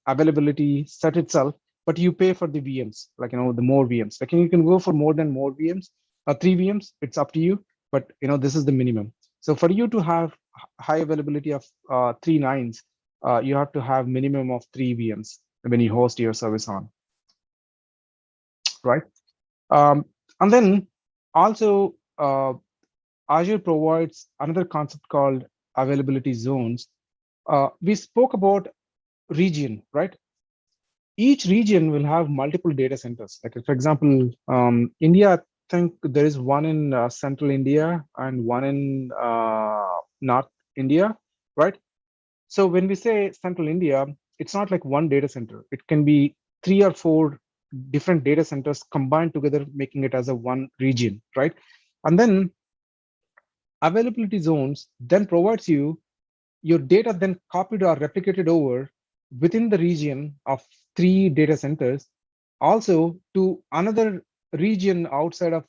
availability set itself, but you pay for the VMs, the more VMs. You can go for more VMs, 3 VMs, it's up to you, but this is the minimum. So for you to have high availability of 3 nines, you have to have minimum of 3 VMs when you host your service on, right? And then also Azure provides another concept called availability zones. We spoke about region, right? Each region will have multiple data centers. Like, for example, India, I think there is one in central India and one in North India, right? So when we say central India, it's not like one data center. It can be 3 or 4 different data centers combined together, making it as a one region, right? And then availability zones then provides you your data then copied or replicated over within the region of 3 data centers, also to another region outside of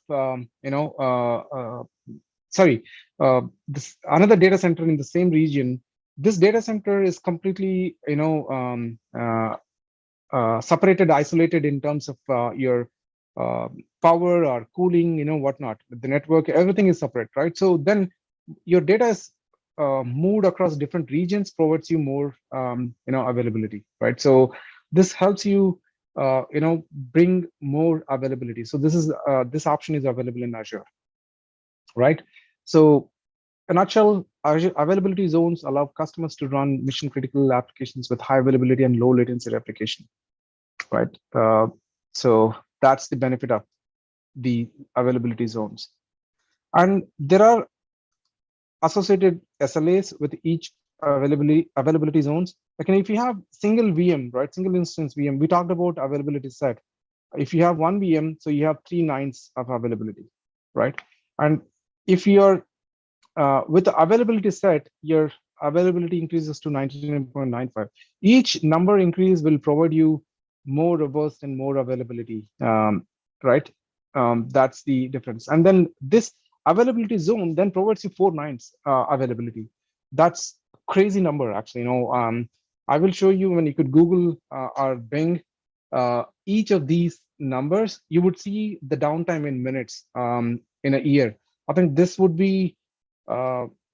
this another data center in the same region. This data center is completely separated, isolated in terms of your power or cooling, whatnot. The network, everything is separate, right? So then your data is moved across different regions, provides you more availability, right? So this helps you bring more availability. So this option is available in Azure, right? So in a nutshell, Azure availability zones allow customers to run mission critical applications with high availability and low latency replication, right? So that's the benefit of the availability zones. And there are associated SLAs with each availability zones. Like, if you have single VM, right, single instance VM, we talked about availability set. If you have 1 VM, so you have 3 nines of availability, right? And if you're with the availability set, your availability increases to 99.95. Each number increase will provide you more robust and more availability, right? That's the difference. And then this availability zone then provides you 4 nines availability. That's crazy number, actually. I will show you when you could Google or Bing each of these numbers, you would see the downtime in minutes in a year. I think this would be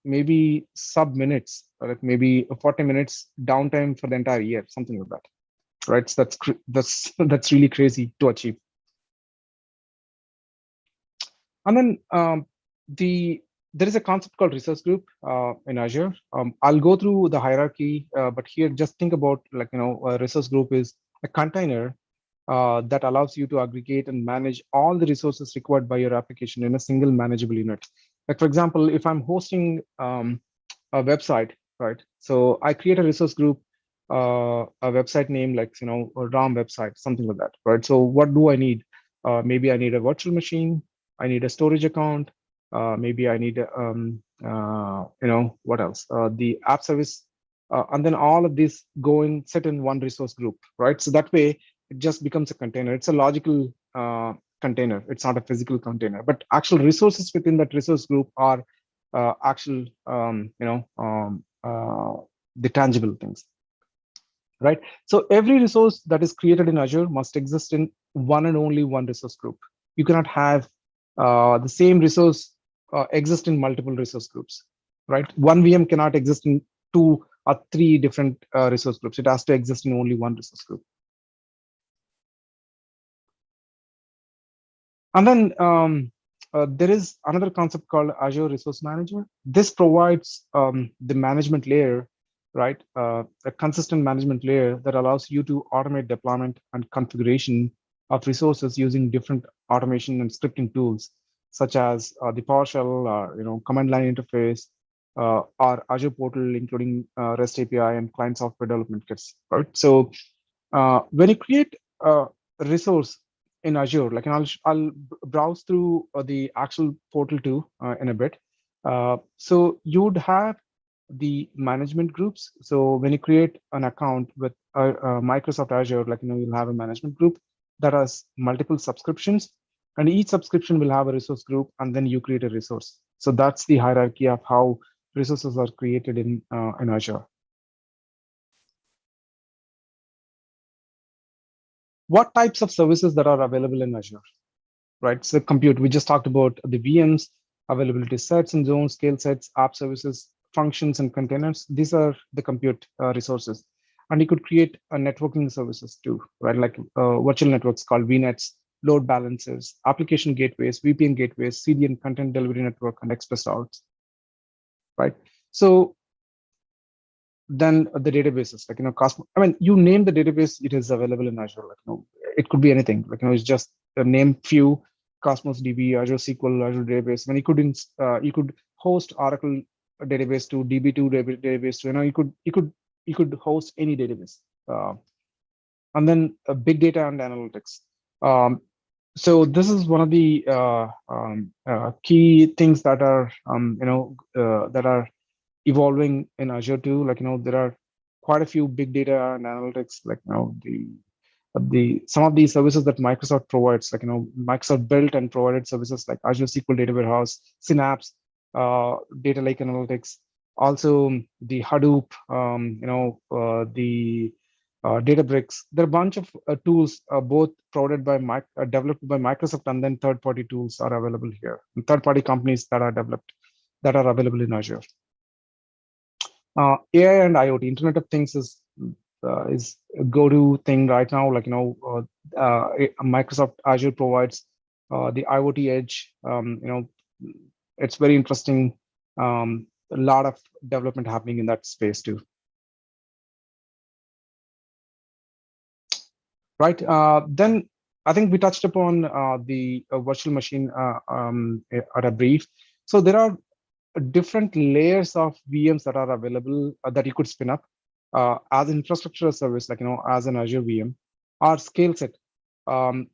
maybe sub minutes, like maybe 40 minutes downtime for the entire year, something like that, right? So that's really crazy to achieve. And then there is a concept called resource group in Azure. I'll go through the hierarchy, but here just think about, like, a resource group is a container that allows you to aggregate and manage all the resources required by your application in a single manageable unit. Like, for example, if I'm hosting a website, right? So I create a resource group, a website name like, a RAM website, something like that, right? So what do I need? Maybe I need a virtual machine. I need a storage account. Maybe I need, what else? The app service. And then all of these go and sit in one resource group, right? So that way it just becomes a container. It's a logical container. It's not a physical container, but actual resources within that resource group are actual, the tangible things, right? So every resource that is created in Azure must exist in one and only one resource group. You cannot have the same resource exist in multiple resource groups, right? One VM cannot exist in 2 or 3 different resource groups. It has to exist in only one resource group. And then there is another concept called Azure Resource Manager. This provides the management layer, right? A consistent management layer that allows you to automate deployment and configuration of resources using different automation and scripting tools, such as the PowerShell, command line interface, or Azure portal, including REST API and client software development kits, right? So when you create a resource in Azure, like, and I'll browse through the actual portal too in a bit. So you'd have the management groups. So when you create an account with Microsoft Azure, like, you'll have a management group that has multiple subscriptions, and each subscription will have a resource group, and then you create a resource. So that's the hierarchy of how resources are created in Azure. What types of services that are available in Azure, right? So compute, we just talked about the VMs, availability sets and zones, scale sets, app services, functions, and containers. These are the compute resources. And you could create networking services too, right? Like virtual networks called VNets, load balancers, application gateways, VPN gateways, CDN content delivery network, and express routes, right? So then the databases, like, Cosmos. I mean, you name the database, it is available in Azure. Like, it could be anything. Like, it's just a name few: Cosmos DB, Azure SQL, Azure Database. When you could host Oracle database to DB2 database to, you could host any database. And then big data and analytics. So this is one of the key things that are that are evolving in Azure too. Like, there are quite a few big data and analytics, like, some of these services that Microsoft provides, like, Microsoft built and provided services like Azure SQL Data Warehouse, Synapse, Data Lake Analytics, also the Hadoop, the Databricks. There are a bunch of tools, both provided by developed by Microsoft, and then third-party tools are available here. Third-party companies that are developed, that are available in Azure. AI and IoT, Internet of Things is a go-to thing right now. Like, Microsoft Azure provides the IoT edge. It's very interesting. A lot of development happening in that space too. Right. Then I think we touched upon the virtual machine at a brief. So there are different layers of VMs that are available that you could spin up as an infrastructure as service, like, as an Azure VM, or scale set.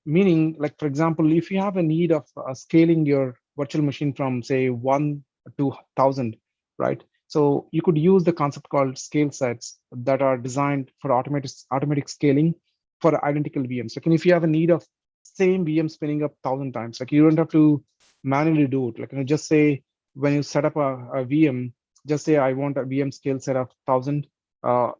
Meaning, like, for example, if you have a need of scaling your virtual machine from, say, 1 to 1,000, right? So you could use the concept called scale sets that are designed for automatic scaling for identical VMs. Like, if you have a need of same VM spinning up 1,000 times, like, you don't have to manually do it. Like, just say, when you set up a VM, just say I want a VM scale set of 1,000.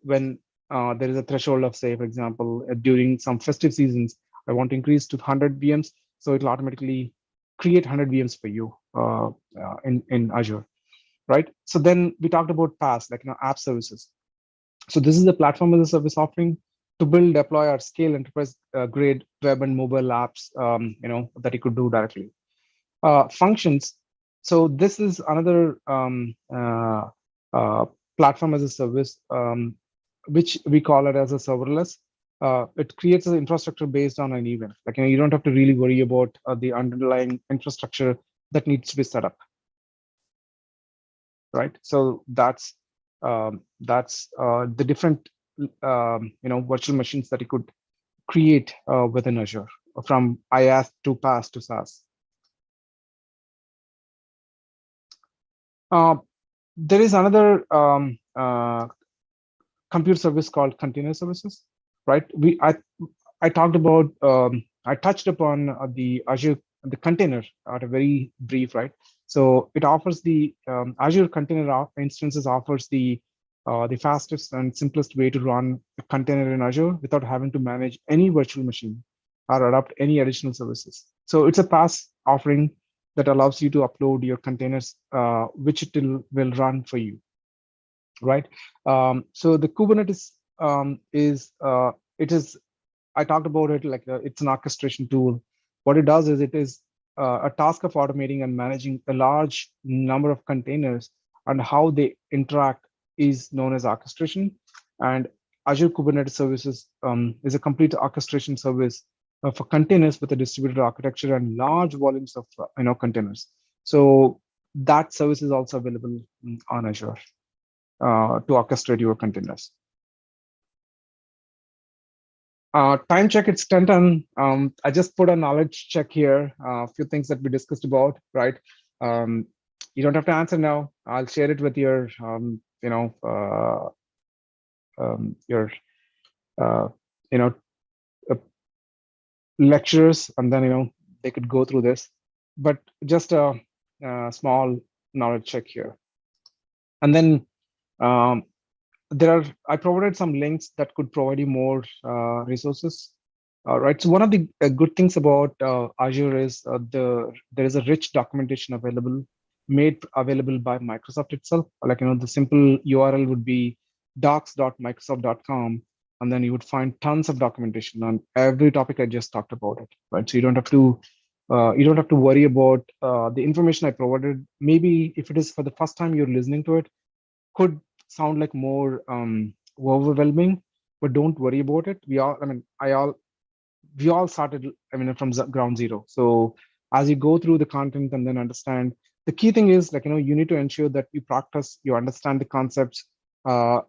When there is a threshold of, say, for example, during some festive seasons, I want to increase to 100 VMs. So it'll automatically create 100 VMs for you, in Azure, right? So then we talked about PaaS, like app services. So this is the platform as a service offering to build, deploy, or scale enterprise grade web and mobile apps, that you could do directly. Functions. So this is another platform as a service, which we call it as a serverless. It creates an infrastructure based on an event. Like you don't have to really worry about the underlying infrastructure that needs to be set up, right? So that's the different virtual machines that you could create within Azure, from IaaS to PaaS to SaaS. There is another compute service called container services, right? I talked about, I touched upon the Azure, the container at a very brief, right? So it offers the Azure Container instances offers the fastest and simplest way to run a container in Azure without having to manage any virtual machine or adopt any additional services. So it's a PaaS offering that allows you to upload your containers, which it will run for you, right? So the Kubernetes I talked about it like it's an orchestration tool. What it does is it is a task of automating and managing a large number of containers, and how they interact is known as orchestration. And Azure Kubernetes Services is a complete orchestration service for containers with a distributed architecture and large volumes of containers. So that service is also available on Azure to orchestrate your containers. Time check, it's 10:10. I just put a knowledge check here, a few things that we discussed about, right? You don't have to answer now. I'll share it with your, lecturers, and then, they could go through this, but just a small knowledge check here. And then I provided some links that could provide you more resources. Right. So one of the good things about Azure is there is a rich documentation made available by Microsoft itself. Like, the simple URL would be docs.microsoft.com, and then you would find tons of documentation on every topic I just talked about it. Right. So you don't have to worry about the information I provided. Maybe if it is for the first time you're listening to it, could sound like more overwhelming, but don't worry about it. We all started, from ground zero. So as you go through the content and then understand, the key thing is you need to ensure that you practice, you understand the concepts,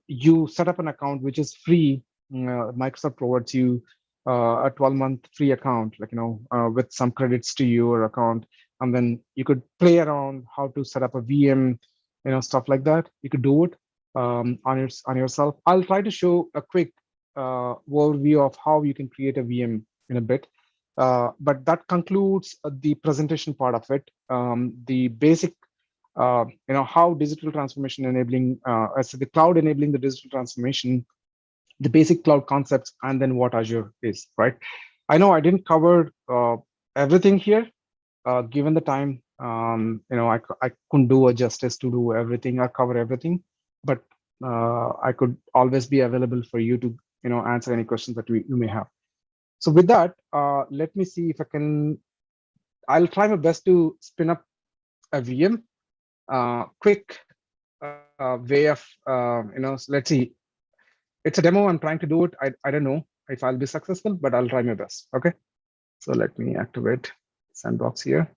you set up an account which is free. Microsoft provides you a 12-month free account, with some credits to your account, and then you could play around how to set up a VM, stuff like that. You could do it on yourself. I'll try to show a quick overview of how you can create a VM in a bit, but that concludes the presentation part of it. The basic, how digital transformation enabling, so the cloud enabling the digital transformation, the basic cloud concepts, and then what Azure is, right? I know I didn't cover everything here, given the time. I couldn't do a justice to do everything or cover everything, but I could always be available for you to answer any questions that you may have. So with that, let me see if I can. I'll try my best to spin up a VM. Quick way of so let's see. It's a demo. I'm trying to do it. I don't know if I'll be successful, but I'll try my best. Okay. So let me activate Sandbox here.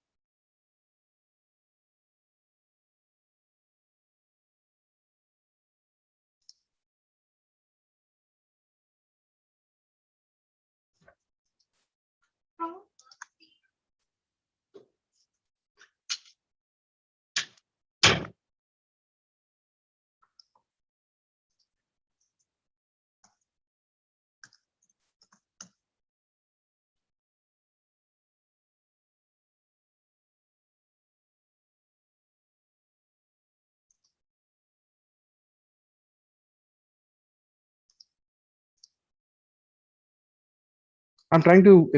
I'm trying to,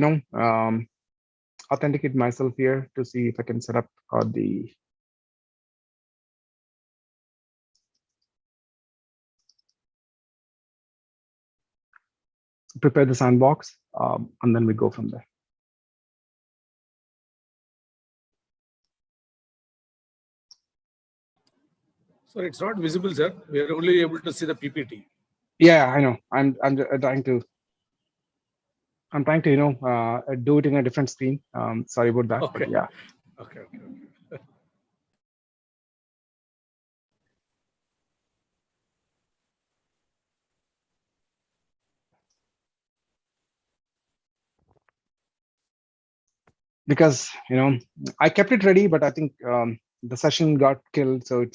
authenticate myself here to see if I can set up prepare the sandbox, and then we go from there. Sorry, it's not visible, sir. We are only able to see the PPT. Yeah, I know. I'm trying to do it in a different screen. Sorry about that. Okay. But yeah. Okay. Because I kept it ready, but I think the session got killed, so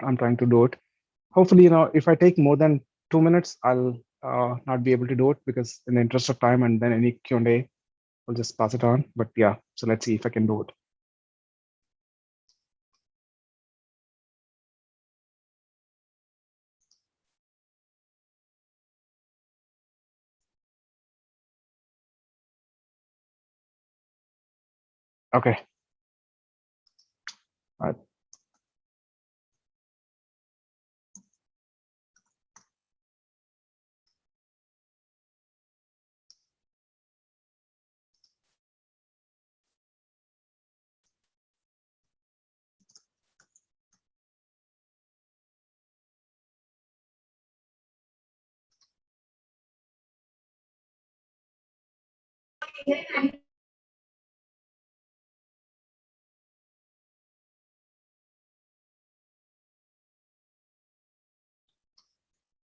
I'm trying to do it. Hopefully, if I take more than 2 minutes, I'll not be able to do it, because in the interest of time, and then any Q&A, I'll just pass it on. But yeah, so let's see if I can do it. Okay. All right.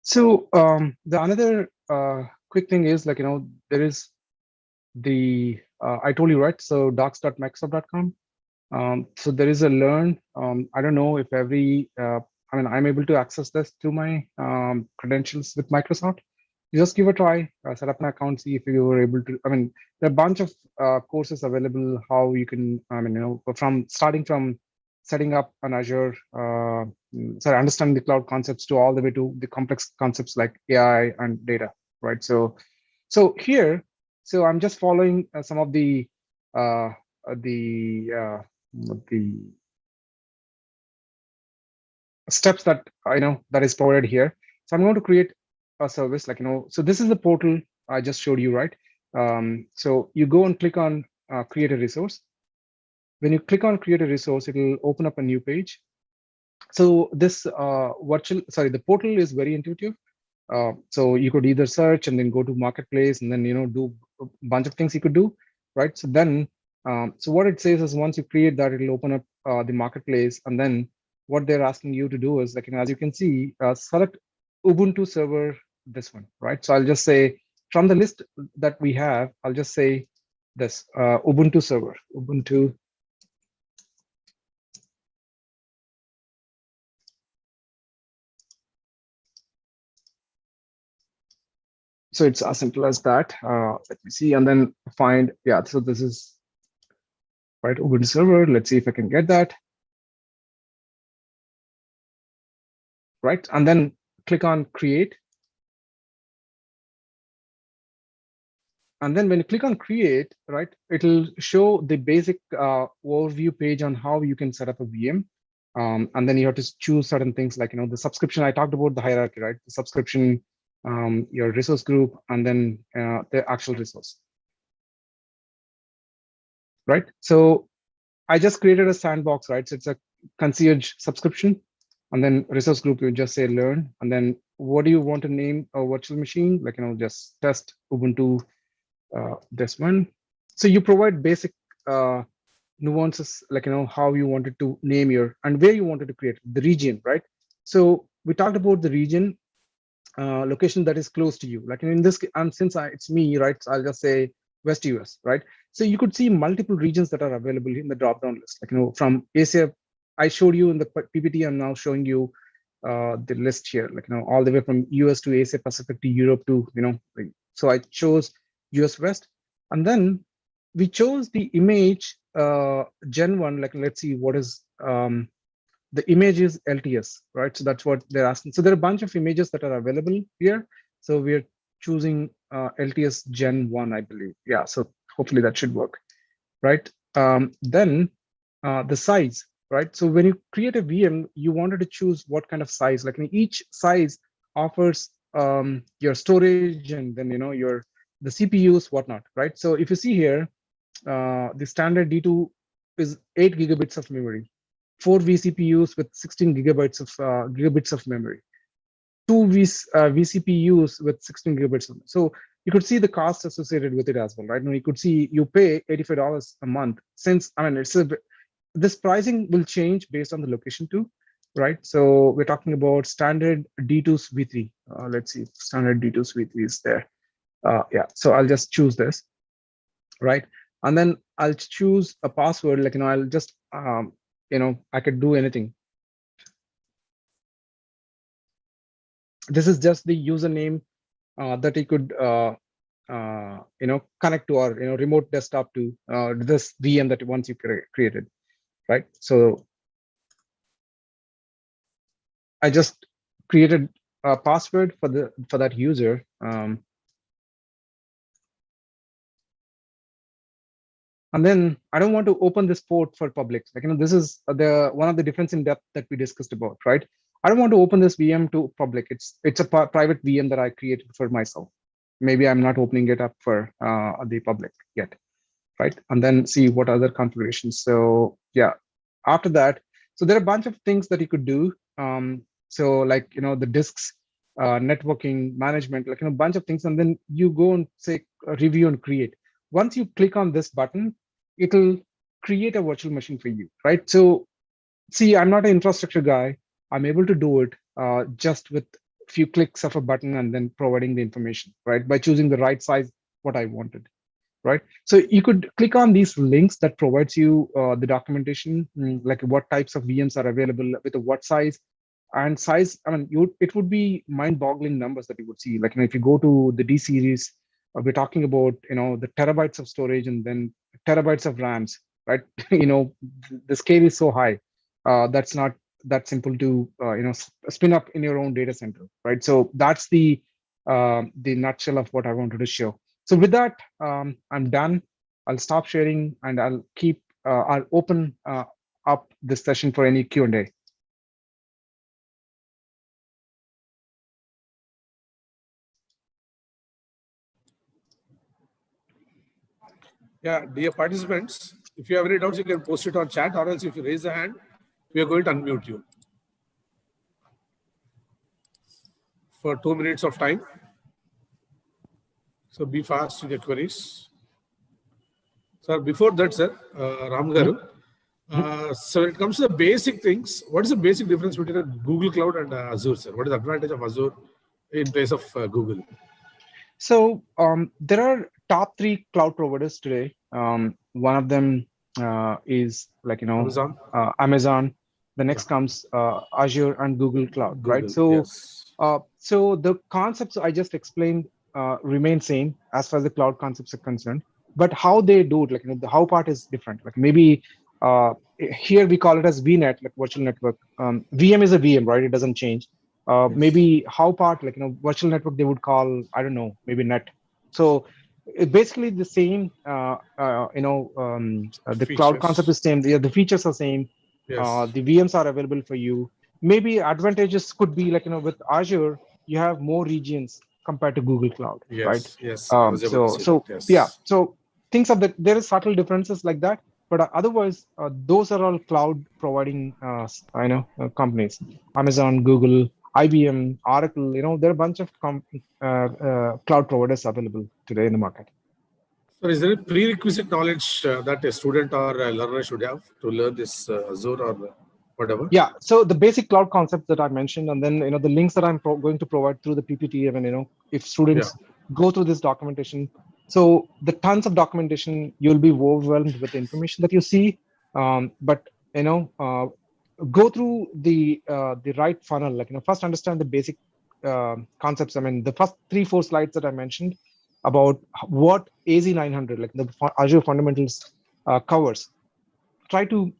So the another quick thing is, there is the I told you, right? So docs.microsoft.com. So there is a learn. I don't know if I'm able to access this through my credentials with Microsoft. You just give a try, set up an account, see if you were able to. There are a bunch of courses available. How you can, starting from setting up an Azure, understanding the cloud concepts, to all the way to the complex concepts like AI and data, right? So here, I'm just following some of the steps that that is provided here. So I'm going to create a service, so this is the portal I just showed you, right? So you go and click on create a resource. When you click on create a resource, it will open up a new page. So this the portal is very intuitive. So you could either search and then go to marketplace, and then do a bunch of things you could do, right? So then so what it says is, once you create that, it'll open up the marketplace, and then what they're asking you to do is, as you can see, select Ubuntu server, this one, right? So I'll just say, from the list that we have, I'll just say this Ubuntu server, Ubuntu. So it's as simple as that. Let me see, and then find, yeah, so this is right, Ubuntu server. Let's see if I can get that. Right, and then click on create. And then when you click on create, right, it'll show the basic overview page on how you can set up a VM. And then you have to choose certain things like, the subscription. I talked about the hierarchy, right? The subscription, your resource group, and then the actual resource. Right, so I just created a sandbox, right? So it's a concierge subscription, and then resource group, you just say learn, and then what do you want to name a virtual machine? Just test Ubuntu, this one. So you provide basic nuances, how you wanted to name your, and where you wanted to create the region, right? So we talked about the region, location that is close to you. In this, and since it's me, right? So I'll just say West US, right? So you could see multiple regions that are available in the drop-down list. From Asia, I showed you in the PPT. I'm now showing you the list here. All the way from US to Asia Pacific to Europe to So I chose US West, and then we chose the image Gen 1. Let's see what is the image is LTS, right? So that's what they're asking. So there are a bunch of images that are available here. So we're choosing LTS Gen 1, I believe. Yeah, so hopefully that should work. right? Then the size, right? So when you create a VM, you wanted to choose what kind of size. Like each size offers your storage and then the CPUs, whatnot, right? So if you see here, the standard D2 is 8 gigabits of memory, 4 vCPUs with 16 gigabits of memory, 2 vCPUs with 16 gigabits. So you could see the cost associated with it as well, right? Now you could see you pay $85 a month. Since this pricing will change based on the location too, right? So we're talking about standard D2's V3. Let's see, standard D2's V3 is there. Yeah, so I'll just choose this, right? And then I'll choose a password. Like I'll just I could do anything. This is just the username that you could connect to our remote desktop to this VM that once you created, right? So I just created a password for that user. And then I don't want to open this port for public. Like this is one of the difference in depth that we discussed about, right? I don't want to open this VM to public. It's a private VM that I created for myself. Maybe I'm not opening it up for the public yet, right? And then see what other configurations. So yeah, after that, so there are a bunch of things that you could do. So like the disks, networking, management, like a bunch of things, and then you go and say review and create. Once you click on this button, it'll create a virtual machine for you, right? So see, I'm not an infrastructure guy. I'm able to do it just with a few clicks of a button and then providing the information, right? By choosing the right size, what I wanted, right? So you could click on these links that provides you the documentation, like what types of VMs are available with what size and size. I mean, it would be mind-boggling numbers that you would see. Like if you go to the D series, we're talking about the terabytes of storage and then terabytes of RAMs, right? The scale is so high. That's not that simple to spin up in your own data center, right? So that's the nutshell of what I wanted to show. So with that, I'm done. I'll stop sharing and I'll open up this session for any Q&A. Yeah, dear participants, if you have any doubts, you can post it on chat, or else if you raise a hand, we are going to unmute you for 2 minutes of time. So be fast with your queries. Sir, before that, sir, Ram Garu, so when it comes to the basic things, what is the basic difference between a Google Cloud and Azure, sir? What is the advantage of Azure in place of Google? So there are top 3 cloud providers today. One of them is like Amazon. Amazon. The next comes Azure and Google Cloud, Google, right? So yes. so the concepts I just explained remain same as far as the cloud concepts are concerned, but how they do it, like the how part is different. Like maybe here we call it as VNet, like virtual network. VM is a VM, right? It doesn't change. Yes. Maybe how part, like virtual network, they would call, I don't know, maybe net. So it's basically the same. The Features. cloud concept is same. The features are same. Yes. The VMs are available for you. Maybe advantages could be like with Azure, you have more regions compared to Google Cloud, Yes, right? yes. I was able to see that, yes. Yeah. So things of that, there is subtle differences like that, but otherwise, those are all cloud providing, companies. Amazon, Google, IBM, Oracle. There are a bunch of cloud providers available today in the market. So is there a prerequisite knowledge that a student or a learner should have to learn this Azure or whatever? Yeah. So the basic cloud concepts that I mentioned, and then the links that I'm going to provide through the PPT, and if students go through this documentation. So the tons of documentation, you'll be overwhelmed with the information that you see. But go through the right funnel. Like first understand the basic concepts. I mean, the first 3-4 slides that I mentioned about what AZ900, like the Azure Fundamentals, covers. Try to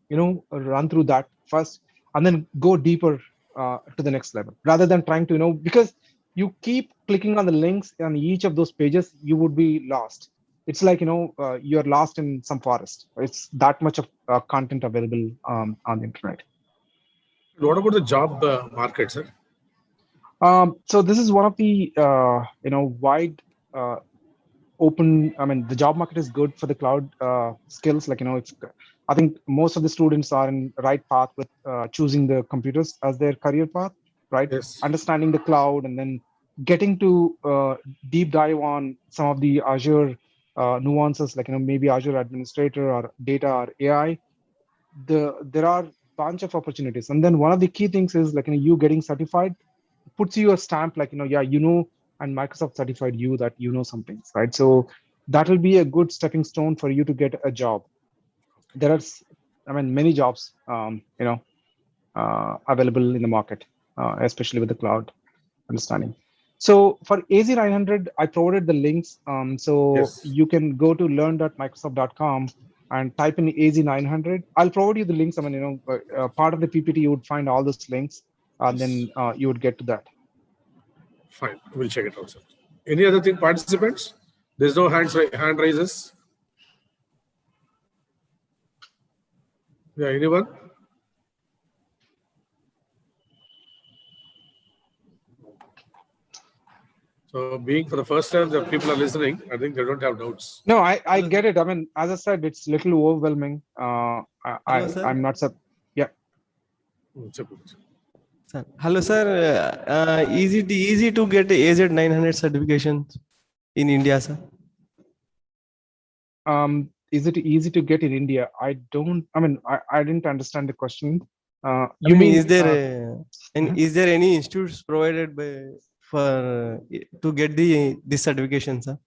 run through that first, and then go deeper to the next level, rather than trying to because you keep clicking on the links on each of those pages, you would be lost. it's like, you're lost in some forest. It's that much of content available on the internet. What about the job market, sir? So this is one of the wide open. I mean, the job market is good for the cloud skills. Like, it's. I think most of the students are in the right path with choosing the computers as their career path, right? Yes. Understanding the cloud and then getting to deep dive on some of the Azure nuances, like, maybe Azure Administrator or data or AI. There are a bunch of opportunities, and then one of the key things is like, you getting certified puts you a stamp, like, and Microsoft certified you that you know some things, right? So that will be a good stepping stone for you to get a job. There are, many jobs, available in the market, especially with the cloud understanding. So for AZ900, I provided the links. So Yes. you can go to learn.microsoft.com and type in AZ900. I'll provide you the links. Part of the PPT, you would find all those links, and then you would get to that. Fine, we'll check it out, sir. Any other thing, participants? There's no hand raises. Yeah, anyone? So being for the first time that people are listening, I think they don't have doubts. No, I get it. As I said, it's a little overwhelming. I'm not yeah. Sir. Hello, sir. Easy to get AZ900 certifications in India, sir? Is it easy to get in India? I didn't understand the question. You mean is there is there any institutes provided to get this certification, sir?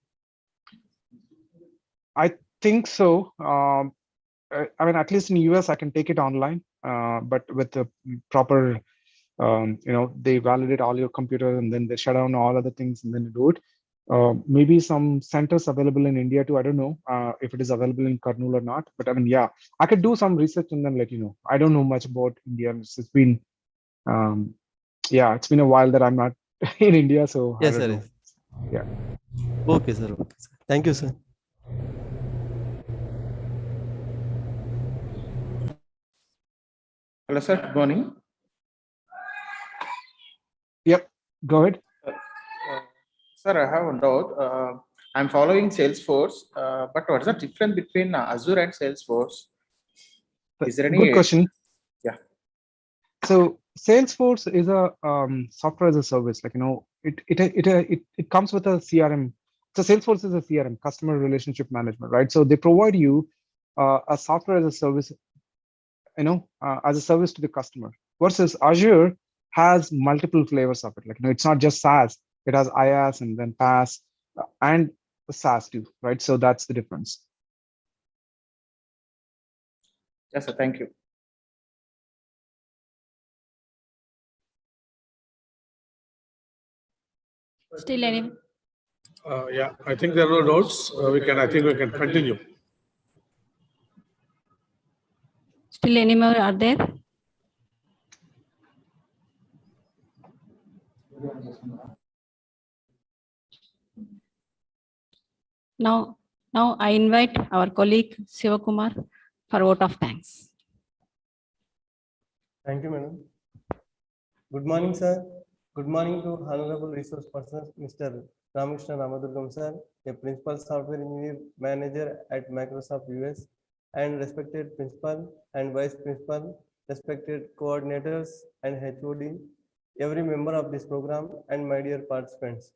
I think so. At least in US, I can take it online, but with the proper, they validate all your computers and then they shut down all other things and then you do it. Maybe some centers available in India too. I don't know if it is available in Kurnool or not, but yeah, I could do some research and then let you know. I don't know much about India. It's been, it's been a while that I'm not in India, so yes, I don't sir. know. Yeah. Okay, sir. Okay, sir. Thank you, sir. Hello, sir. Good morning. Yep. Go ahead. Sir, I have a doubt. I'm following Salesforce, but what's the difference between Azure and Salesforce? Is there any? Good question. Yeah. So Salesforce is a software as a service. Like, it comes with a CRM. So Salesforce is a CRM, customer relationship management, right? So they provide you a software as a service, as a service to the customer. Versus Azure has multiple flavors of it. Like, it's not just SaaS. It has IaaS and then PaaS and SaaS too, right? So that's the difference. Yes, sir. Thank you. Still any? Yeah, I think there are no notes. I think we can continue. Still any more are there? Now I invite our colleague Sivakumar for vote of thanks. Thank you, madam. Good morning, sir. Good morning to Honorable Resource Person, Mr. Ramakrishna Ramadurgam, sir, a Principal Software Engineer Manager at Microsoft US, and respected Principal and Vice Principal, respected coordinators and HOD, every member of this program, and my dear participants.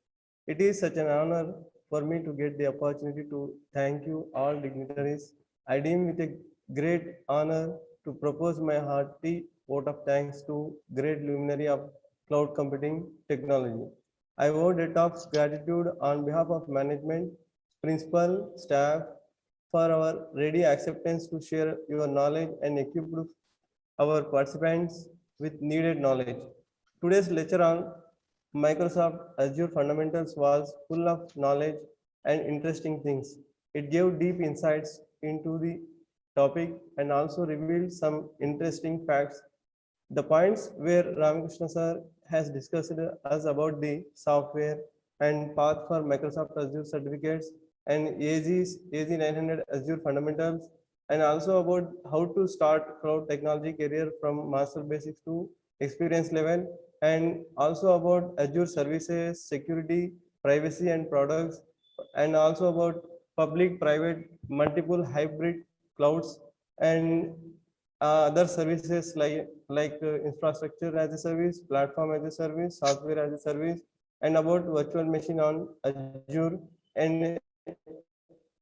It is such an honor for me to get the opportunity to thank you all dignitaries. I deem it a great honor to propose my hearty vote of thanks to great luminary of cloud computing technology. I vote a top gratitude on behalf of management, principal, staff, for our ready acceptance to share your knowledge and equip our participants with needed knowledge. Today's lecture on Microsoft Azure Fundamentals was full of knowledge and interesting things. It gave deep insights into the topic and also revealed some interesting facts. The points where Ramakrishna sir has discussed us about the software and path for Microsoft Azure certificates and AZ900 Azure Fundamentals, and also about how to start cloud technology career from master basics to experience level, and also about Azure services, security, privacy and products, and also about public, private, multiple hybrid clouds, and other services like infrastructure as a service, platform as a service, software as a service, and about virtual machine on Azure, and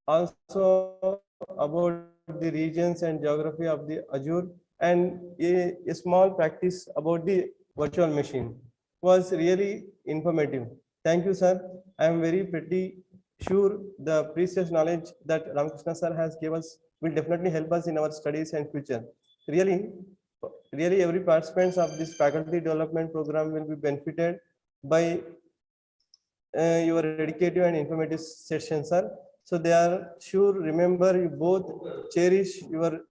also about the regions and geography of the Azure, and a small practice about the virtual machine. Was really informative. Thank you, sir. I am very pretty sure the precious knowledge that Ramakrishna sir has given us will definitely help us in our studies and future. Really every participants of this faculty development program will be benefited by your educative and informative sessions, sir. So they are sure remember you both cherish your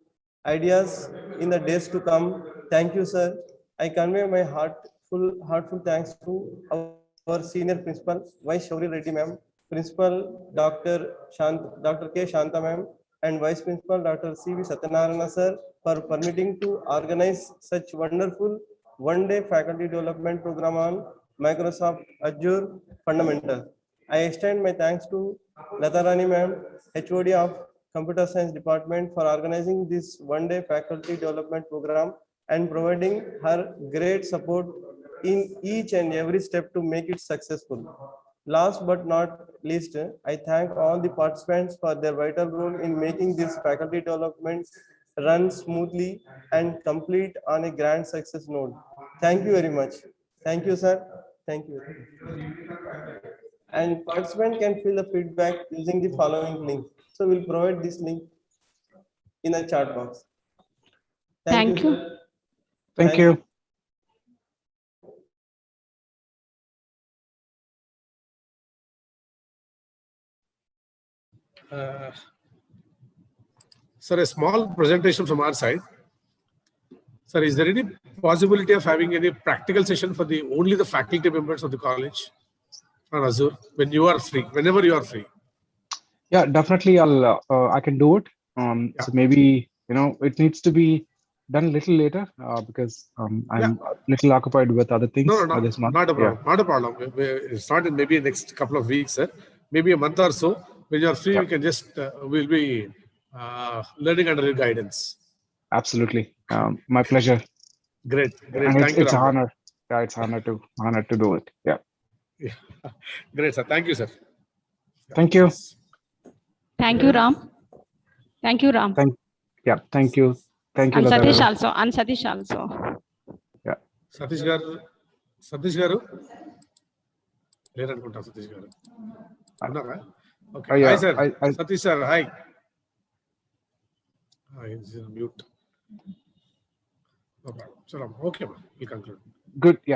ideas in the days to come. Thank you, sir. I convey my heartful thanks to our senior principal, Vice Shauri Reddy ma'am, Principal Dr. K. Shanta ma'am, and Vice Principal Dr. C.V. Satyanarayana sir for permitting to organize such wonderful one-day faculty development program on Microsoft Azure Fundamentals. I extend my thanks to Lata Rani ma'am, HOD of Computer Science Department, for organizing this one-day faculty development program and providing her great support in each and every step to make it successful. Last but not least, I thank all the participants for their vital role in making this faculty development run smoothly and complete on a grand success note. Thank you very much. Thank you, sir. Thank you. And participant can fill the feedback using the following link. So we'll provide this link in the chat box. Thank you. Sir. Thank you. Sir, a small presentation from our side. Sir, is there any possibility of having any practical session for only the faculty members of the college on Azure when you are free, whenever you are free? Yeah, definitely. I can do it. So maybe, it needs to be done a little later because I'm a little occupied with other things this month. Not a problem. Not a problem. It's not in maybe next couple of weeks, sir. Maybe a month or so. When you are free, we can just, we'll be learning under your guidance. Absolutely. My pleasure. Great. And Thank you, it's an honor. Yeah, it's an honor to do it. Yeah. Great, sir. Thank you, sir. Thank you. Thank you, Ram. Thank you, Ram. Thank you. Thank you. And Satish also. And Satish also. Yeah. Satish garu. Satish garu. Okay. Hi, sir. Satish sir. Hi. He's mute. No problem. Okay, we'll conclude. Good. Yeah.